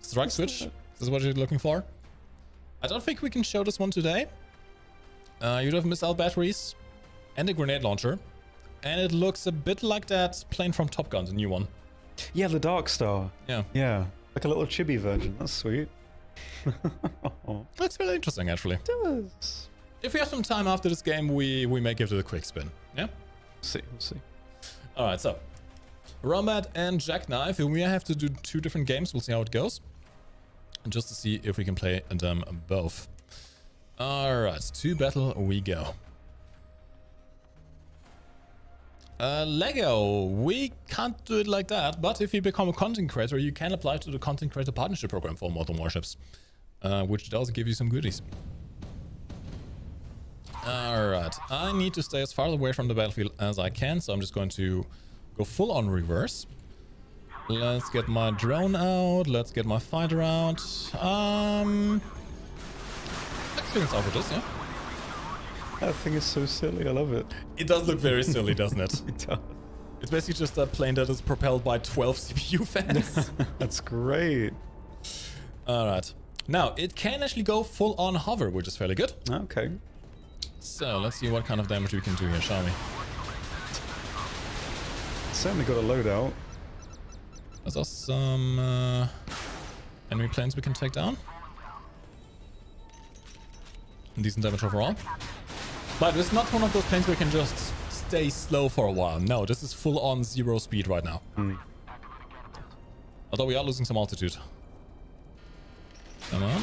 Strike switch? This is what you're looking for? I don't think we can show this one today. You have missile batteries and a grenade launcher. And it looks a bit like that plane from Top Gun, the new one. Yeah, the Dark Star. Yeah. Yeah. Like a little chibi version. That's sweet. That's really interesting, actually. It does. If we have some time after this game, we may give it a quick spin. Yeah? We'll see. Alright, so Rombat and Jackknife. We have to do 2 different games. We'll see how it goes. Just to see if we can play them both. Alright, to battle we go. Lego, we can't do it like that, but if you become a content creator, you can apply to the Content Creator Partnership Program for Modern Warships, which does give you some goodies. Alright, I need to stay as far away from the battlefield as I can, so I'm just going to go full on reverse. Let's get my drone out, let's get my fighter out. Experience out with this, yeah? That thing is so silly, I love it. It does look very silly, doesn't it? It does. It's basically just a plane that is propelled by 12 CPU fans. That's great. Alright. Now, it can actually go full on hover, which is fairly good. Okay. So, let's see what kind of damage we can do here, shall we? Certainly got a loadout. There's also some enemy planes we can take down. Decent damage overall. But it's not one of those planes where you can just stay slow for a while. No, this is full on 0 speed right now. Although we are losing some altitude. Come on.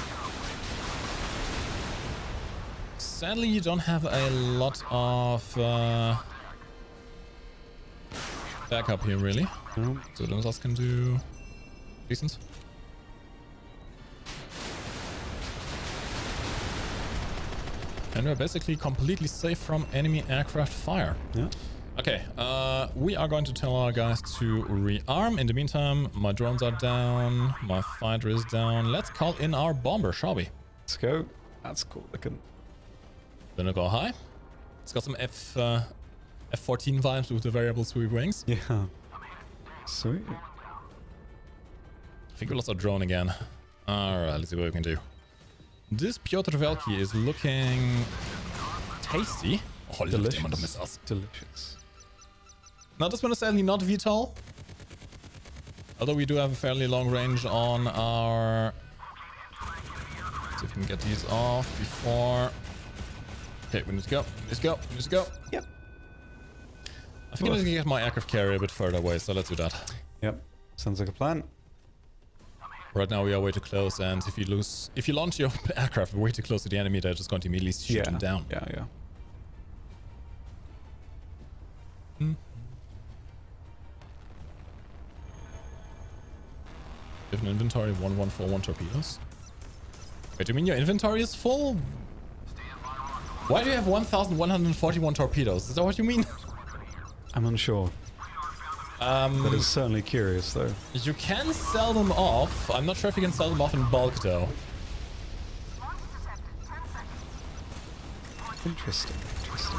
Sadly, you don't have a lot of backup here, really. So the missiles can do decent. And we're basically completely safe from enemy aircraft fire. Yeah. Okay, we are going to tell our guys to rearm. In the meantime, my drones are down, my fighter is down. Let's call in our bomber, shall we? Let's go. That's cool looking. Gonna go high. It's got some F-14 vibes with the variable sweep wings. Yeah. Sweet. I think we lost our drone again. Alright, let's see what we can do. This Piotr Velki is looking tasty. Oh, look at the amount of missiles. Delicious. Now this one is sadly not VTOL. Although we do have a fairly long range on our... Let's see if we can get these off before... Okay, we need to go. Let's go. Let's go. Yep. I think I need to get my aircraft carrier a bit further away, so let's do that. Yep. Sounds like a plan. Right now we are way too close, and if you launch your aircraft way too close to the enemy, they're just going to immediately shoot them down. Yeah, yeah. You have an inventory of 1141 torpedoes. Wait, do you mean your inventory is full? Why do you have 1141 torpedoes? Is that what you mean? I'm unsure. That is certainly curious, though. You can sell them off. I'm not sure if you can sell them off in bulk, though. Interesting. Interesting.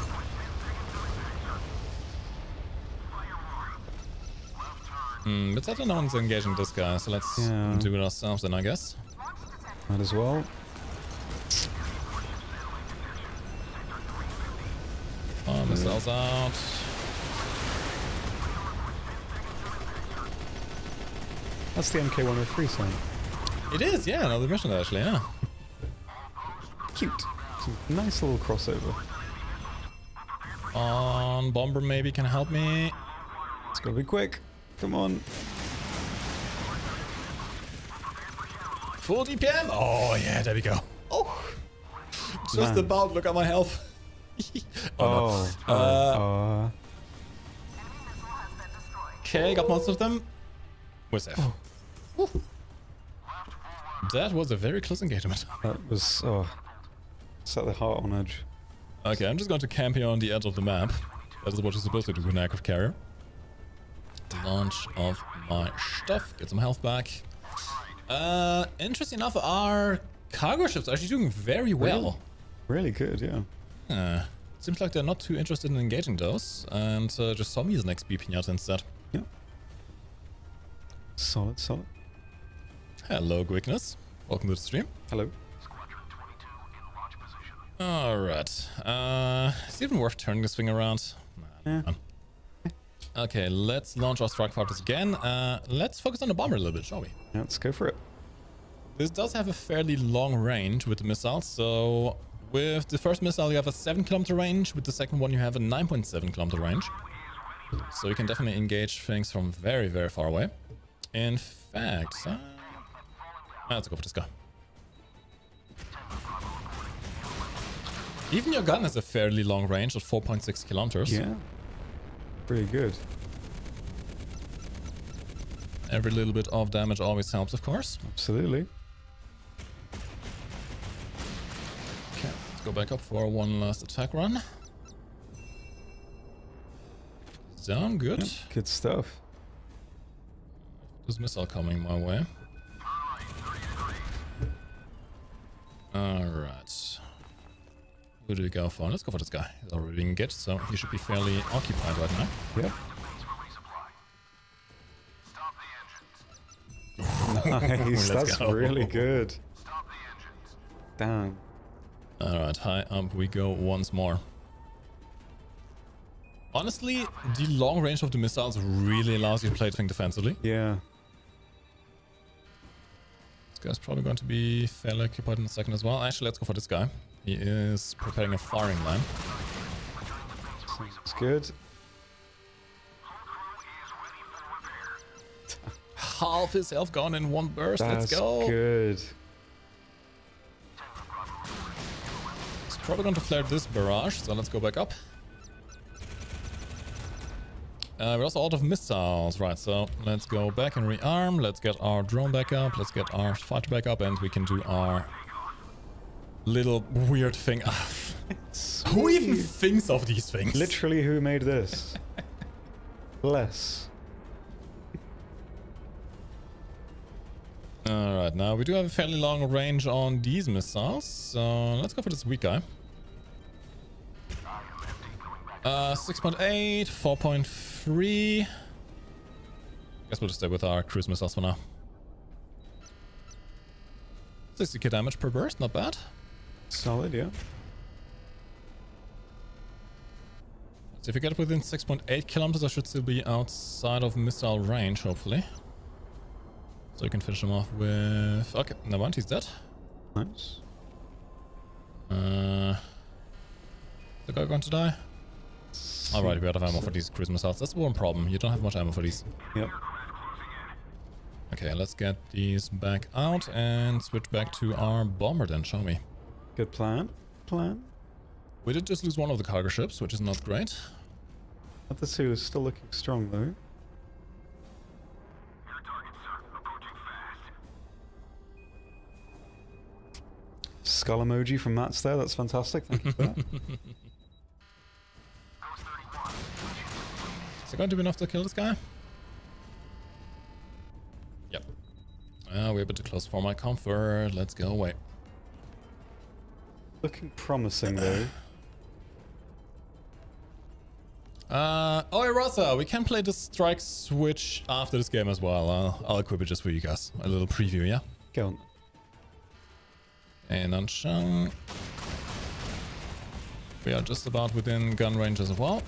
But sadly no one's engaging this guy, so let's do it ourselves then, I guess. Might as well. Oh, missiles out. That's the MK103 sign. It is, yeah, another mission actually, yeah. Cute. Some nice little crossover. On bomber maybe can help me. It's gotta be quick. Come on. Full DPM. Oh yeah, there we go. Oh, just about. Look at my health. Okay, got most of them. We're safe. That was a very close engagement. That was set the heart on edge. Okay, I'm just going to camp here on the edge of the map. That is what you're supposed to do with an aircraft carrier. Launch of my stuff. Get some health back. Interesting enough, our cargo ships are actually doing very well. Really good, yeah. Seems like they're not too interested in engaging those, and just saw me as an XP pinata instead. Yeah. Solid, solid. Hello, Quickness. Welcome to the stream. Hello. Alright. Is it even worth turning this thing around? Nah, okay, let's launch our strike fighters again. Let's focus on the bomber a little bit, shall we? Yeah, let's go for it. This does have a fairly long range with the missiles, so with the first missile you have a 7-kilometer range, with the second one you have a 9.7-kilometer range. So you can definitely engage things from very, very far away. In fact, let's go for this guy. Even your gun has a fairly long range of 4.6 kilometers. Yeah. Pretty good. Every little bit of damage always helps, of course. Absolutely. Okay, let's go back up for one last attack run. Down, good. Yep, good stuff. There's a missile coming my way. Alright. Who do we go for? Let's go for this guy. He's already engaged, so he should be fairly occupied right now. Yep. Nice, that's really good. Damn. Alright, high up we go once more. Honestly, the long range of the missiles really allows you to play the thing defensively. Yeah. This guy's probably going to be fairly occupied in a second as well. Actually, let's go for this guy. He is preparing a firing line. Sounds good. Half his health gone in one burst. That's Let's go. good. He's probably going to flare this barrage, so let's go back up. We're also out of missiles, right, so let's go back and rearm. Let's get our drone back up. Let's get our fighter back up, and we can do our little weird thing. Who even thinks of these things? Literally, who made this? Bless. Alright, now we do have a fairly long range on these missiles, so let's go for this weak guy. 6.8, 4.3. Guess we'll just stay with our cruise missiles for now. 60k damage per burst, not bad. Solid, yeah. So if you get within 6.8 kilometers, I should still be outside of missile range, hopefully. So you can finish him off with... Okay, never mind, he's dead. Nice. The guy going to die? Alright, we're out of ammo for these cruise missiles. That's one problem. You don't have much ammo for these. Yep. Okay, let's get these back out and switch back to our bomber then, shall we? Good plan. We did just lose one of the cargo ships, which is not great. Other two is still looking strong though. Skull emoji from Matt's there, that's fantastic, thank you for that. Is it going to be enough to kill this guy? Yep. We're a bit too close for my comfort. Let's go away. Looking promising though. Oh, hey, Rosa, we can play the strike switch after this game as well. I'll equip it just for you guys. A little preview, yeah? Go on. And Anshang. We are just about within gun range as well.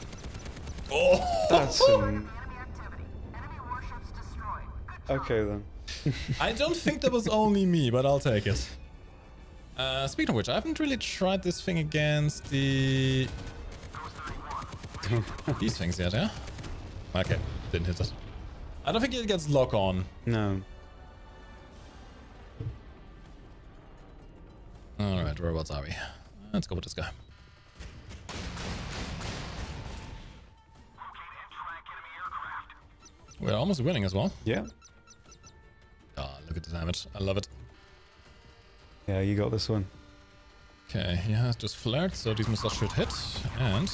Oh! That's okay then. I don't think that was only me, but I'll take it. Speaking of which, I haven't really tried this thing against the... these things yet, yeah? Okay, didn't hit it. I don't think it gets lock on. No. Alright, whereabouts are we? Let's go with this guy. We're almost winning as well. Yeah. Ah, look at the damage. I love it. Yeah, you got this one. Okay, he has just flared, so these missiles should hit. And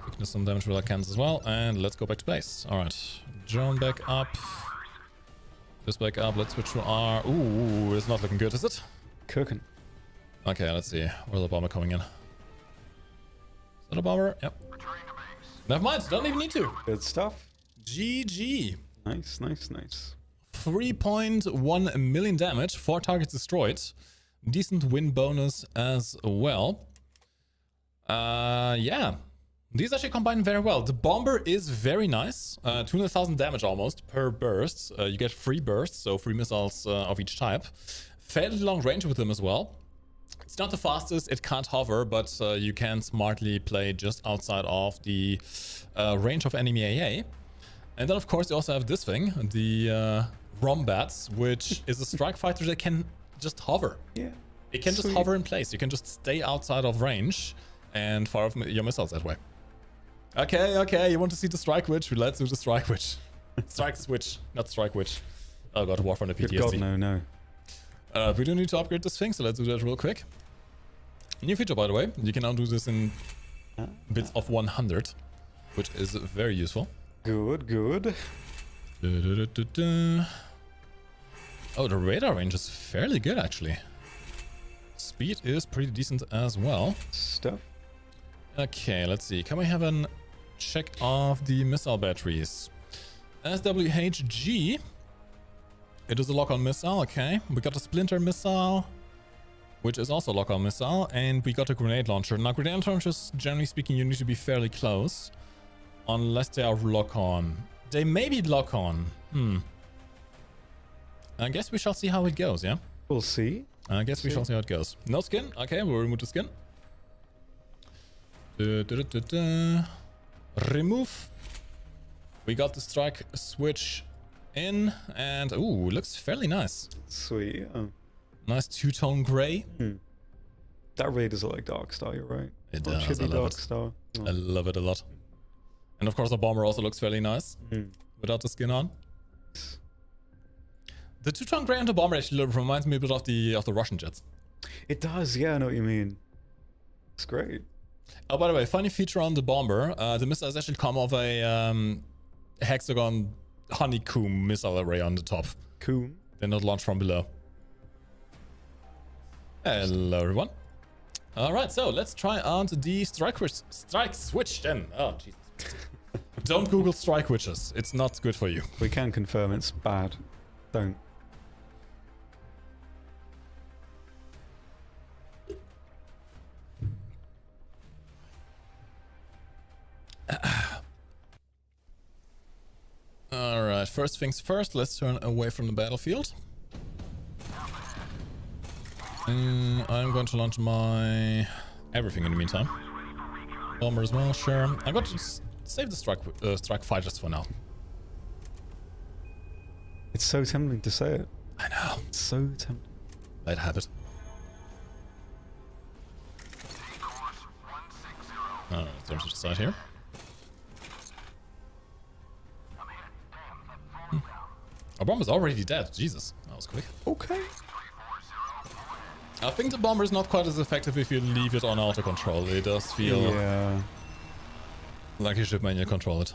we can do some damage with our cannons as well. And let's go back to base. Alright, drone back up. This back up. Let's switch to our... Ooh, it's not looking good, is it? Cooking. Okay, let's see. Where's the bomber coming in? Is that a bomber? Yep. Never mind, don't even need to. Good stuff. GG. Nice, nice, nice. 3.1 million damage, 4 targets destroyed. Decent win bonus as well. Yeah. These actually combine very well. The bomber is very nice. 200,000 damage almost per burst. You get 3 bursts, so 3 missiles of each type. Fairly long range with them as well. It's not the fastest, it can't hover, but you can smartly play just outside of the range of enemy AA. And then of course you also have this thing, the Rombats, which is a strike fighter that can just hover. Yeah. It can just hover in place. You can just stay outside of range and fire off your missiles that way. Okay, you want to see the strike witch? Let's do the strike witch. Strike switch, not strike witch. Oh god, War from the PTSD. Good God, no, no. We do need to upgrade this thing, so let's do that real quick. New feature, by the way. You can now do this in bits of 100, which is very useful. Good, good. Oh, the radar range is fairly good, actually. Speed is pretty decent as well. Stuff. Okay, let's see. Can we have a check of the missile batteries? SWHG. It is a lock-on missile, okay. We got a splinter missile, which is also a lock-on missile, and we got a grenade launcher. Now, grenade launchers, generally speaking, you need to be fairly close, unless they are lock-on. They may be lock-on. I guess we shall see how it goes, yeah? We'll see. I guess we shall see how it goes. No skin? Okay, we'll remove the skin. Remove. We got the strike switch in, and ooh, looks fairly nice. Sweet. Oh. Nice two-tone gray. That really does look like Dark Star, you're right. It Or does, should be I love Dark it. Star. Oh. I love it a lot. And of course the bomber also looks fairly nice without the skin on. The two-tone gray on the bomber actually reminds me a bit of the Russian jets. It does, yeah, I know what you mean. It's great. Oh, by the way, funny feature on the bomber, the missiles actually come off a hexagon honeycomb missile array on the top. Cool. They're not launched from below. Hello, everyone. Alright, so let's try out the strike switch then. Oh, Jesus. Don't Google strike witches. It's not good for you. We can confirm it's bad. Don't. Alright, first things first, let's turn away from the battlefield. I'm going to launch my everything in the meantime. Bomber as well, sure. I'm going to save the strike fighters for now. It's so tempting to say it. I know. It's so tempting. Bad habit. Alright, let's to the side here. Our bomber's already dead. Jesus, that was quick. Okay. I think the bomber is not quite as effective if you leave it on auto control. It does feel like you should manually control it.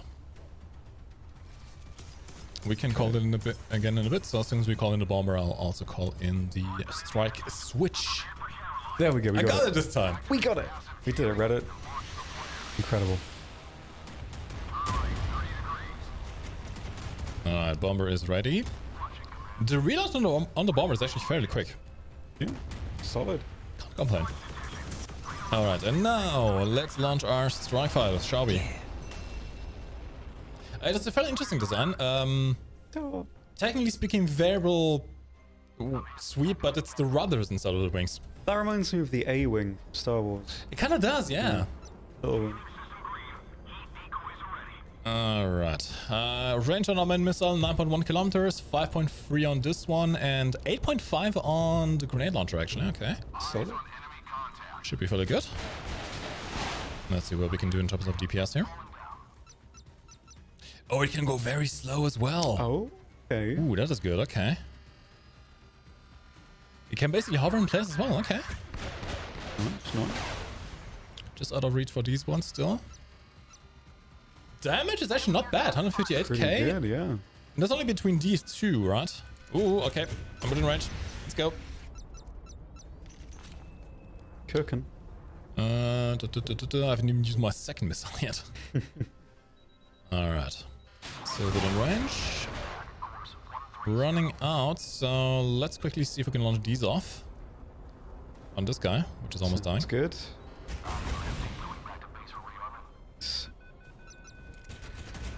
We can call it in a bit again in a bit. So as soon as we call in the bomber, I'll also call in the strike switch. There we go. We I got it this time. We got it. We did it, Reddit. Incredible. Alright, bomber is ready. The reload on the bomber is actually fairly quick. Yeah, solid. Can't complain. Alright, and now let's launch our strike fighters, shall we? It's a fairly interesting design. Technically speaking, variable sweep, but it's the rudders instead of the wings. That reminds me of the A-Wing from Star Wars. It kind of does, yeah. Little wing. Alright. Range on our main missile, 9.1 kilometers, 5.3 on this one, and 8.5 on the grenade launcher, actually. Okay. Solid. Should be fairly good. Let's see what we can do in terms of DPS here. Oh, it can go very slow as well. Oh, okay. Ooh, that is good. Okay. It can basically hover in place as well. Okay. It's not. Just out of reach for these ones still. Damage is actually not bad. 158k. Pretty good, yeah. And that's only between these two, right? Ooh, okay. I'm within range. Let's go. Cooking. I haven't even used my second missile yet. Alright. So within range. Running out, so let's quickly see if we can launch these off. On this guy, which is almost dying. That's good.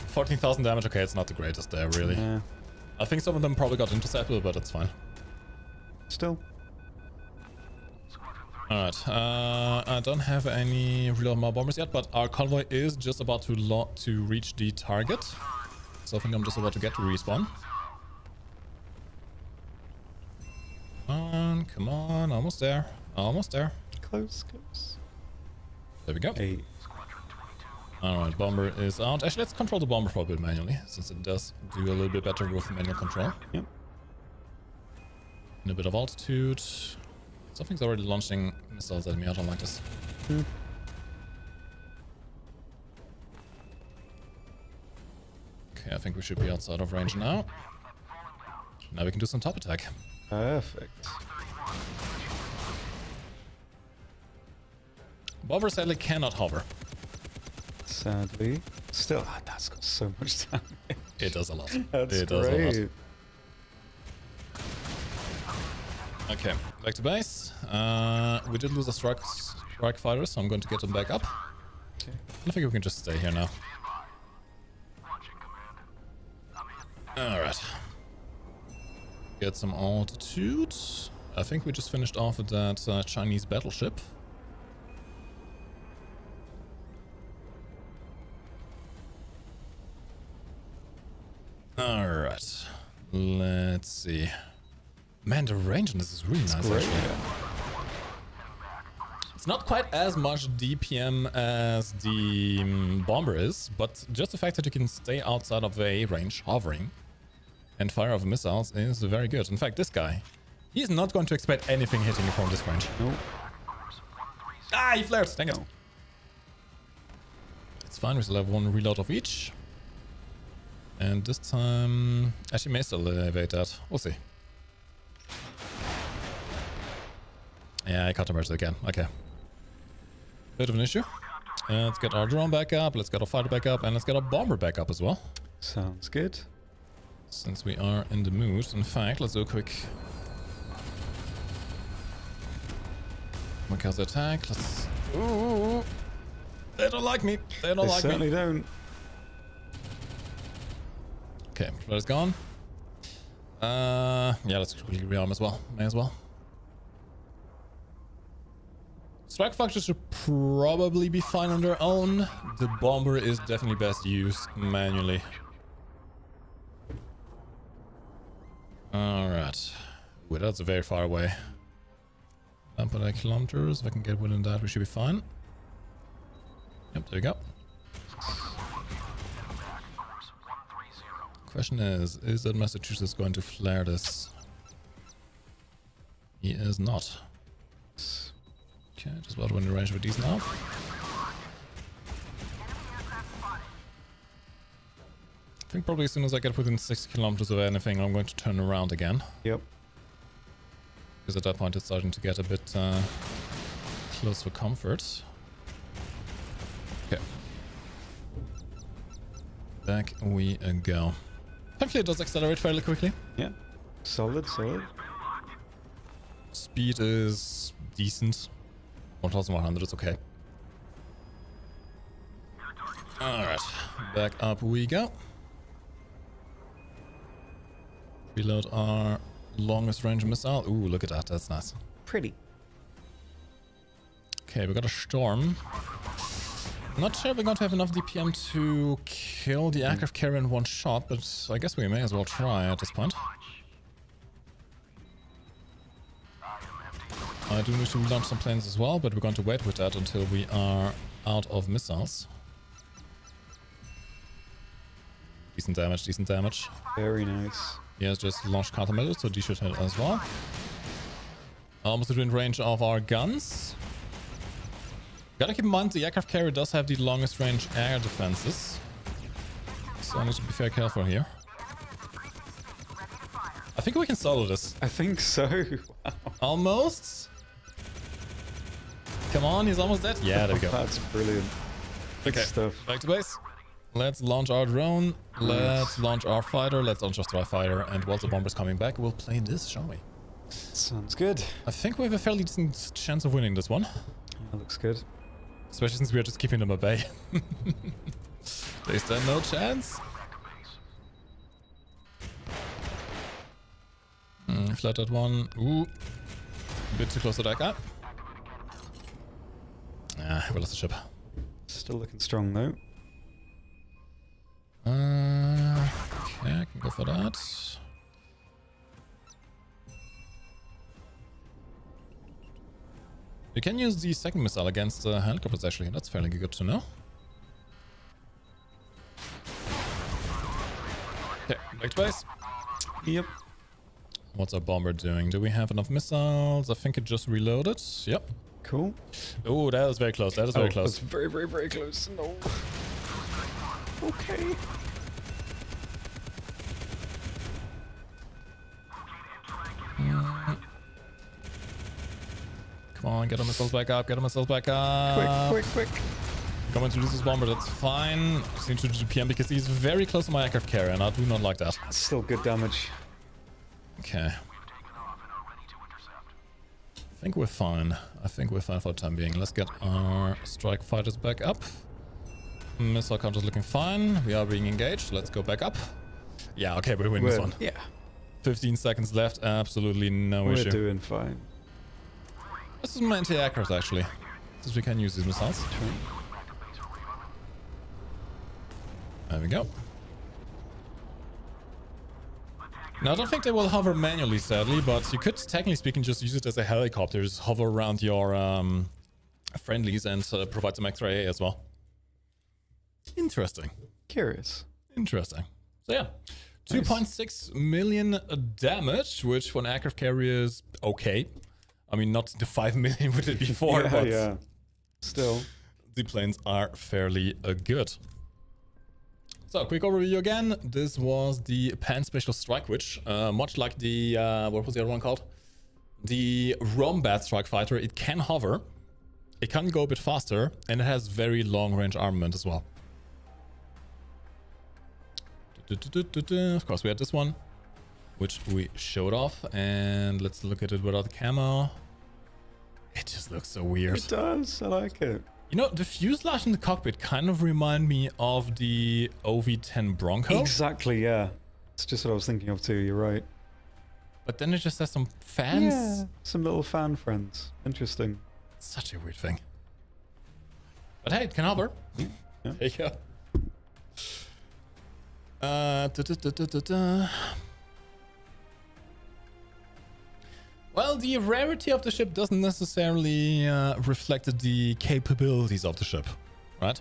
14,000 damage, okay, it's not the greatest there, really. Yeah. I think some of them probably got intercepted, but it's fine. Still. Alright, I don't have any reload more bombers yet, but our convoy is just about to reach the target. So I think I'm just about to get to respawn. Come on, almost there. Almost there. Close, close. There we go. 8. Alright, bomber is out. Actually, let's control the bomber for a bit manually, since it does do a little bit better with manual control. Yep. And a bit of altitude. Something's already launching missiles at me. I don't like this. Okay, I think we should be outside of range now. Now we can do some top attack. Perfect. Bomber sadly cannot hover. Sadly. Still, that's got so much damage. It does a lot. That's it does a lot. great. Okay, back to base. We did lose a strike fighter, so I'm going to get them back up. Okay. I think we can just stay here now. Alright. Get some altitude. I think we just finished off with that Chinese battleship. Alright. Let's see. Man, the range on this is really nice, Great. actually. It's not quite as much DPM as the bomber is, but just the fact that you can stay outside of a range, hovering, and fire off missiles is very good. In fact, this guy, he's not going to expect anything hitting you from this range. Nope. Ah, he flared. Dang it. It's fine. We still have one reload of each. And this time, actually may still evade that. We'll see. Yeah, I can't emerge again. Okay. Bit of an issue. Let's get our drone back up. Let's get our fighter back up. And let's get our bomber back up as well. Sounds good. Since we are in the mood. In fact, let's do a quick... Kamikaze attack. Let's... Ooh. They don't like me. They don't like me. Certainly don't. Okay, flood is gone. Yeah, let's quickly rearm as well. May as well. Strike functions should probably be fine on their own. The bomber is definitely best used manually. Alright. Well, that's very far away. 1.8 kilometers. If I can get within that, we should be fine. Yep, there we go. Question is that Massachusetts going to flare this? He is not. Okay, just about within range with these now. I think probably as soon as I get within 6 kilometers of anything, I'm going to turn around again. Yep. Because at that point it's starting to get a bit close for comfort. Okay. Back we go. Thankfully it does accelerate fairly quickly. Yeah. Solid, solid. Speed is decent. 1100 is okay. Alright. Back up we go. Reload our longest range missile. Ooh, look at that. That's nice. Pretty. Okay, we got a storm. Not sure we're going to have enough DPM to kill the aircraft carrier in one shot, but I guess we may as well try at this point. I do need to launch some planes as well, but we're going to wait with that until we are out of missiles. Decent damage, decent damage. Very nice. He has just launched countermeasures, so these should hit as well. Almost within range of our guns. Gotta keep in mind the aircraft carrier does have the longest range air defenses. So I need to be very careful here. I think we can solo this. I think so. Wow. Almost. Come on, he's almost dead. Yeah, there we go. That's brilliant. Good Okay, stuff. back to base. Let's launch our drone. Let's launch our fighter. Let's launch our strike fighter. And while the bomber's coming back, we'll play this, shall we? Sounds good. I think we have a fairly decent chance of winning this one. That looks good. Especially since we are just keeping them at bay. They stand no chance. Flat that one. Ooh. A bit too close to that guy. Ah, we lost the ship. Still looking strong though. Okay, I can go for that. You can use the second missile against helicopters actually. That's fairly good to know. Okay, back to base. Yep. What's our bomber doing? Do we have enough missiles? I think it just reloaded. Yep. Cool. Oh, that was very close. That is very close. That's very, very, very close. No. Okay. Come on, get our missiles back up. Get our missiles back up. Quick, quick, quick. Going to lose this bomber. That's fine. Just need to do GPM because he's very close to my aircraft carrier, and I do not like that. Still good damage. Okay. I think we're fine. I think we're fine for the time being. Let's get our strike fighters back up. Missile counter's looking fine. We are being engaged. Let's go back up. Yeah, okay, we win this one. Yeah. 15 seconds left. Absolutely no issue. We're doing fine. This is my anti-aircraft actually, since we can use these missiles. True. There we go. Now, I don't think they will hover manually, sadly, but you could, technically speaking, just use it as a helicopter. Just hover around your friendlies and provide some extra AA as well. Interesting. Curious. Interesting. So yeah, 2.6 million damage, which for an aircraft carrier is okay. I mean, not the 5 million we did before, but yeah. Still. The planes are fairly good. So, quick overview again. This was the Pan Special Strike Witch. Much like the, what was the other one called? The Rombat Strike Fighter. It can hover, it can go a bit faster, and it has very long range armament as well. Of course, we had this one, which we showed off, and let's look at it without the camo. It just looks so weird. It does, I like it. You know, the fuselage in the cockpit kind of remind me of the OV-10 Bronco. Exactly, yeah. It's just what I was thinking of too, you're right. But then it just has some fans. Yeah, some little fan friends. Interesting. It's such a weird thing. But hey, it can hover. Yeah. There you go. Well, the rarity of the ship doesn't necessarily reflect the capabilities of the ship, right?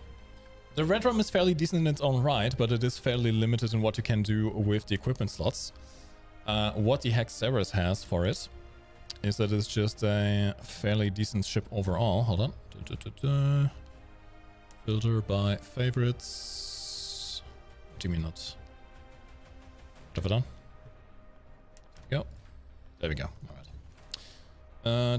The red rum is fairly decent in its own right, but it is fairly limited in what you can do with the equipment slots. What the Hexeris has for it is that it's just a fairly decent ship overall. Hold on. Filter by favorites. What do you mean not? Have it done? Go. There we go. All right. The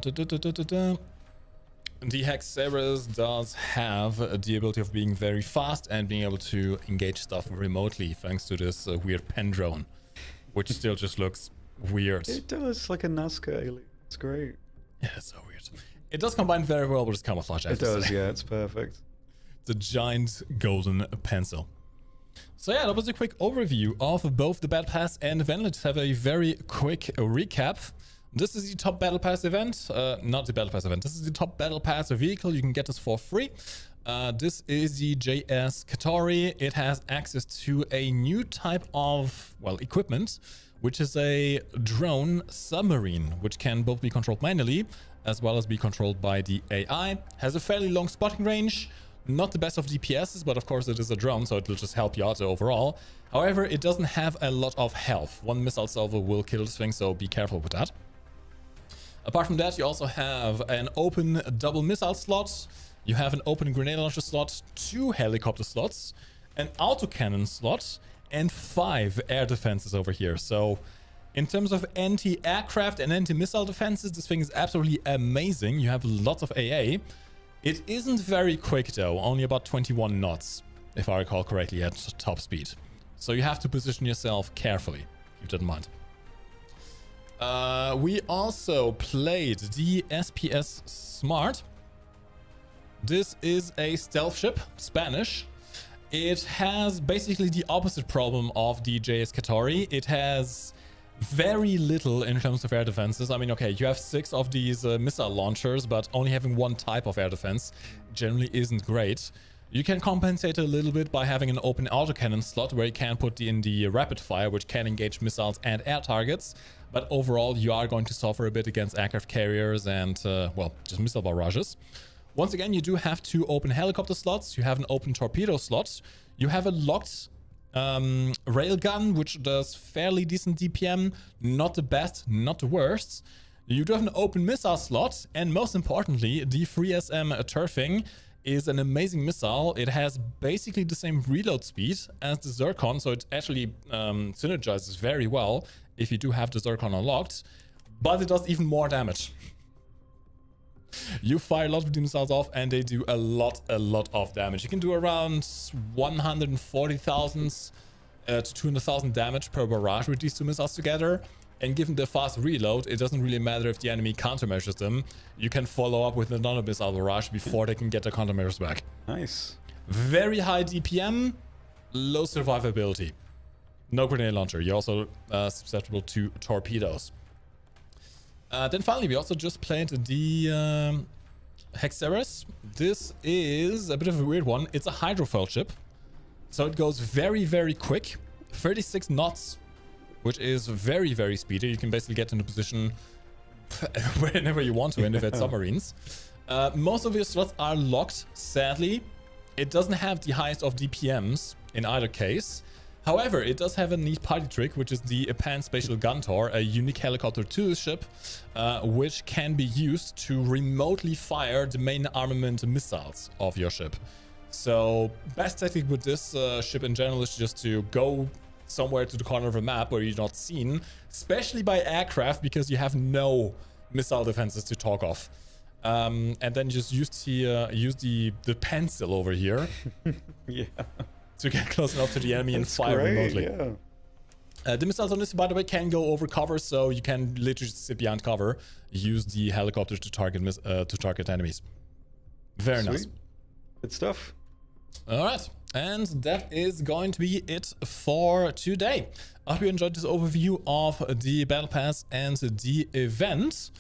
Hexeris does have the ability of being very fast and being able to engage stuff remotely thanks to this weird pen drone, which still just looks weird. It does, like a NASCAR alien. It's great. Yeah, it's so weird. It does combine very well with its camouflage. It does, yeah, it's perfect. It's a giant golden pencil. So yeah, that was a quick overview of both the Battlepass and event. Let's have a very quick recap. This is the top Battle Pass event, not the Battle Pass event. This is the top Battle Pass vehicle. You can get this for free. This is the JS Katari. It has access to a new type of, well, equipment, which is a drone submarine, which can both be controlled manually as well as be controlled by the AI. Has a fairly long spotting range. Not the best of DPSs, but of course it is a drone, so it will just help you out overall. However, it doesn't have a lot of health. One missile salvo will kill this thing, so be careful with that. Apart from that, you also have an open double missile slot, you have an open grenade launcher slot, 2 helicopter slots, an autocannon slot, and 5 air defenses over here. So in terms of anti-aircraft and anti-missile defenses, this thing is absolutely amazing. You have lots of AA. It isn't very quick though, only about 21 knots, if I recall correctly, at top speed. So you have to position yourself carefully, keep that in mind. We also played the SPS Smart. This is a stealth ship, Spanish. It has basically the opposite problem of the JS Katari. It has very little in terms of air defenses. I mean, okay, you have 6 of these missile launchers, but only having 1 type of air defense generally isn't great. You can compensate a little bit by having an open autocannon slot where you can put in the rapid fire, which can engage missiles and air targets. But overall, you are going to suffer a bit against aircraft carriers and, well, just missile barrages. Once again, you do have 2 open helicopter slots. You have an open torpedo slot. You have a locked railgun, which does fairly decent DPM. Not the best, not the worst. You do have an open missile slot. And most importantly, the 3SM turfing is an amazing missile. It has basically the same reload speed as the Zircon, so it actually synergizes very well if you do have the Zircon unlocked, but it does even more damage. You fire a lot of the missiles off and they do a lot of damage. You can do around 140,000 to 200,000 damage per barrage with these 2 missiles together. And given the fast reload, it doesn't really matter if the enemy countermeasures them. You can follow up with another missile barrage before they can get their countermeasures back. Nice. Very high DPM, low survivability. No grenade launcher. You're also susceptible to torpedoes. Then finally, we also just played the Hexeris. This is a bit of a weird one. It's a hydrofoil ship. So it goes very quick. 36 knots. which is very, very speedy. You can basically get into position whenever you want to in the submarines. Most of your slots are locked, sadly. It doesn't have the highest of DPMs in either case. However, it does have a neat party trick, which is the Pan-Spatial Guntor, a unique helicopter to the ship, which can be used to remotely fire the main armament missiles of your ship. So, best tactic with this ship in general is just to go somewhere to the corner of a map where you're not seen, especially by aircraft, because you have no missile defenses to talk of. And then just use the pencil over here. Yeah. To get close enough to the enemy and fire remotely. Yeah. The missiles on this, by the way, can go over cover, so you can literally just sit behind cover, use the helicopters to target enemies. Very nice. Good stuff. All right, and that is going to be it for today. I hope you enjoyed this overview of the Battle Pass and the event.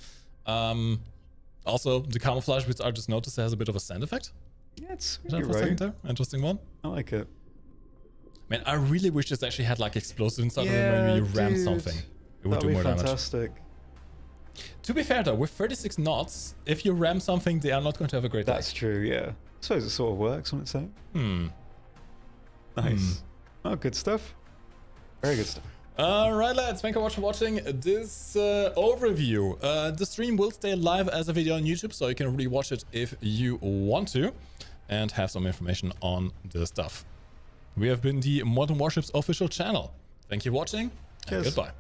Also, the camouflage, which I just noticed, has a bit of a sand effect. Yeah, it's really right. There? Interesting one. I like it. Man, I really wish this actually had like explosive inside of it when you ram something. It would do more fantastic. damage. To be fair though, with 36 knots, if you ram something, they are not going to have a great day. That's true, yeah. I suppose it sort of works on its own. Nice. Oh, good stuff. Very good stuff. Alright lads, thank you much for watching this overview. The stream will stay live as a video on YouTube, so you can rewatch it if you want to and have some information on the stuff. We have been the Modern Warships official channel. Thank you for watching, and goodbye.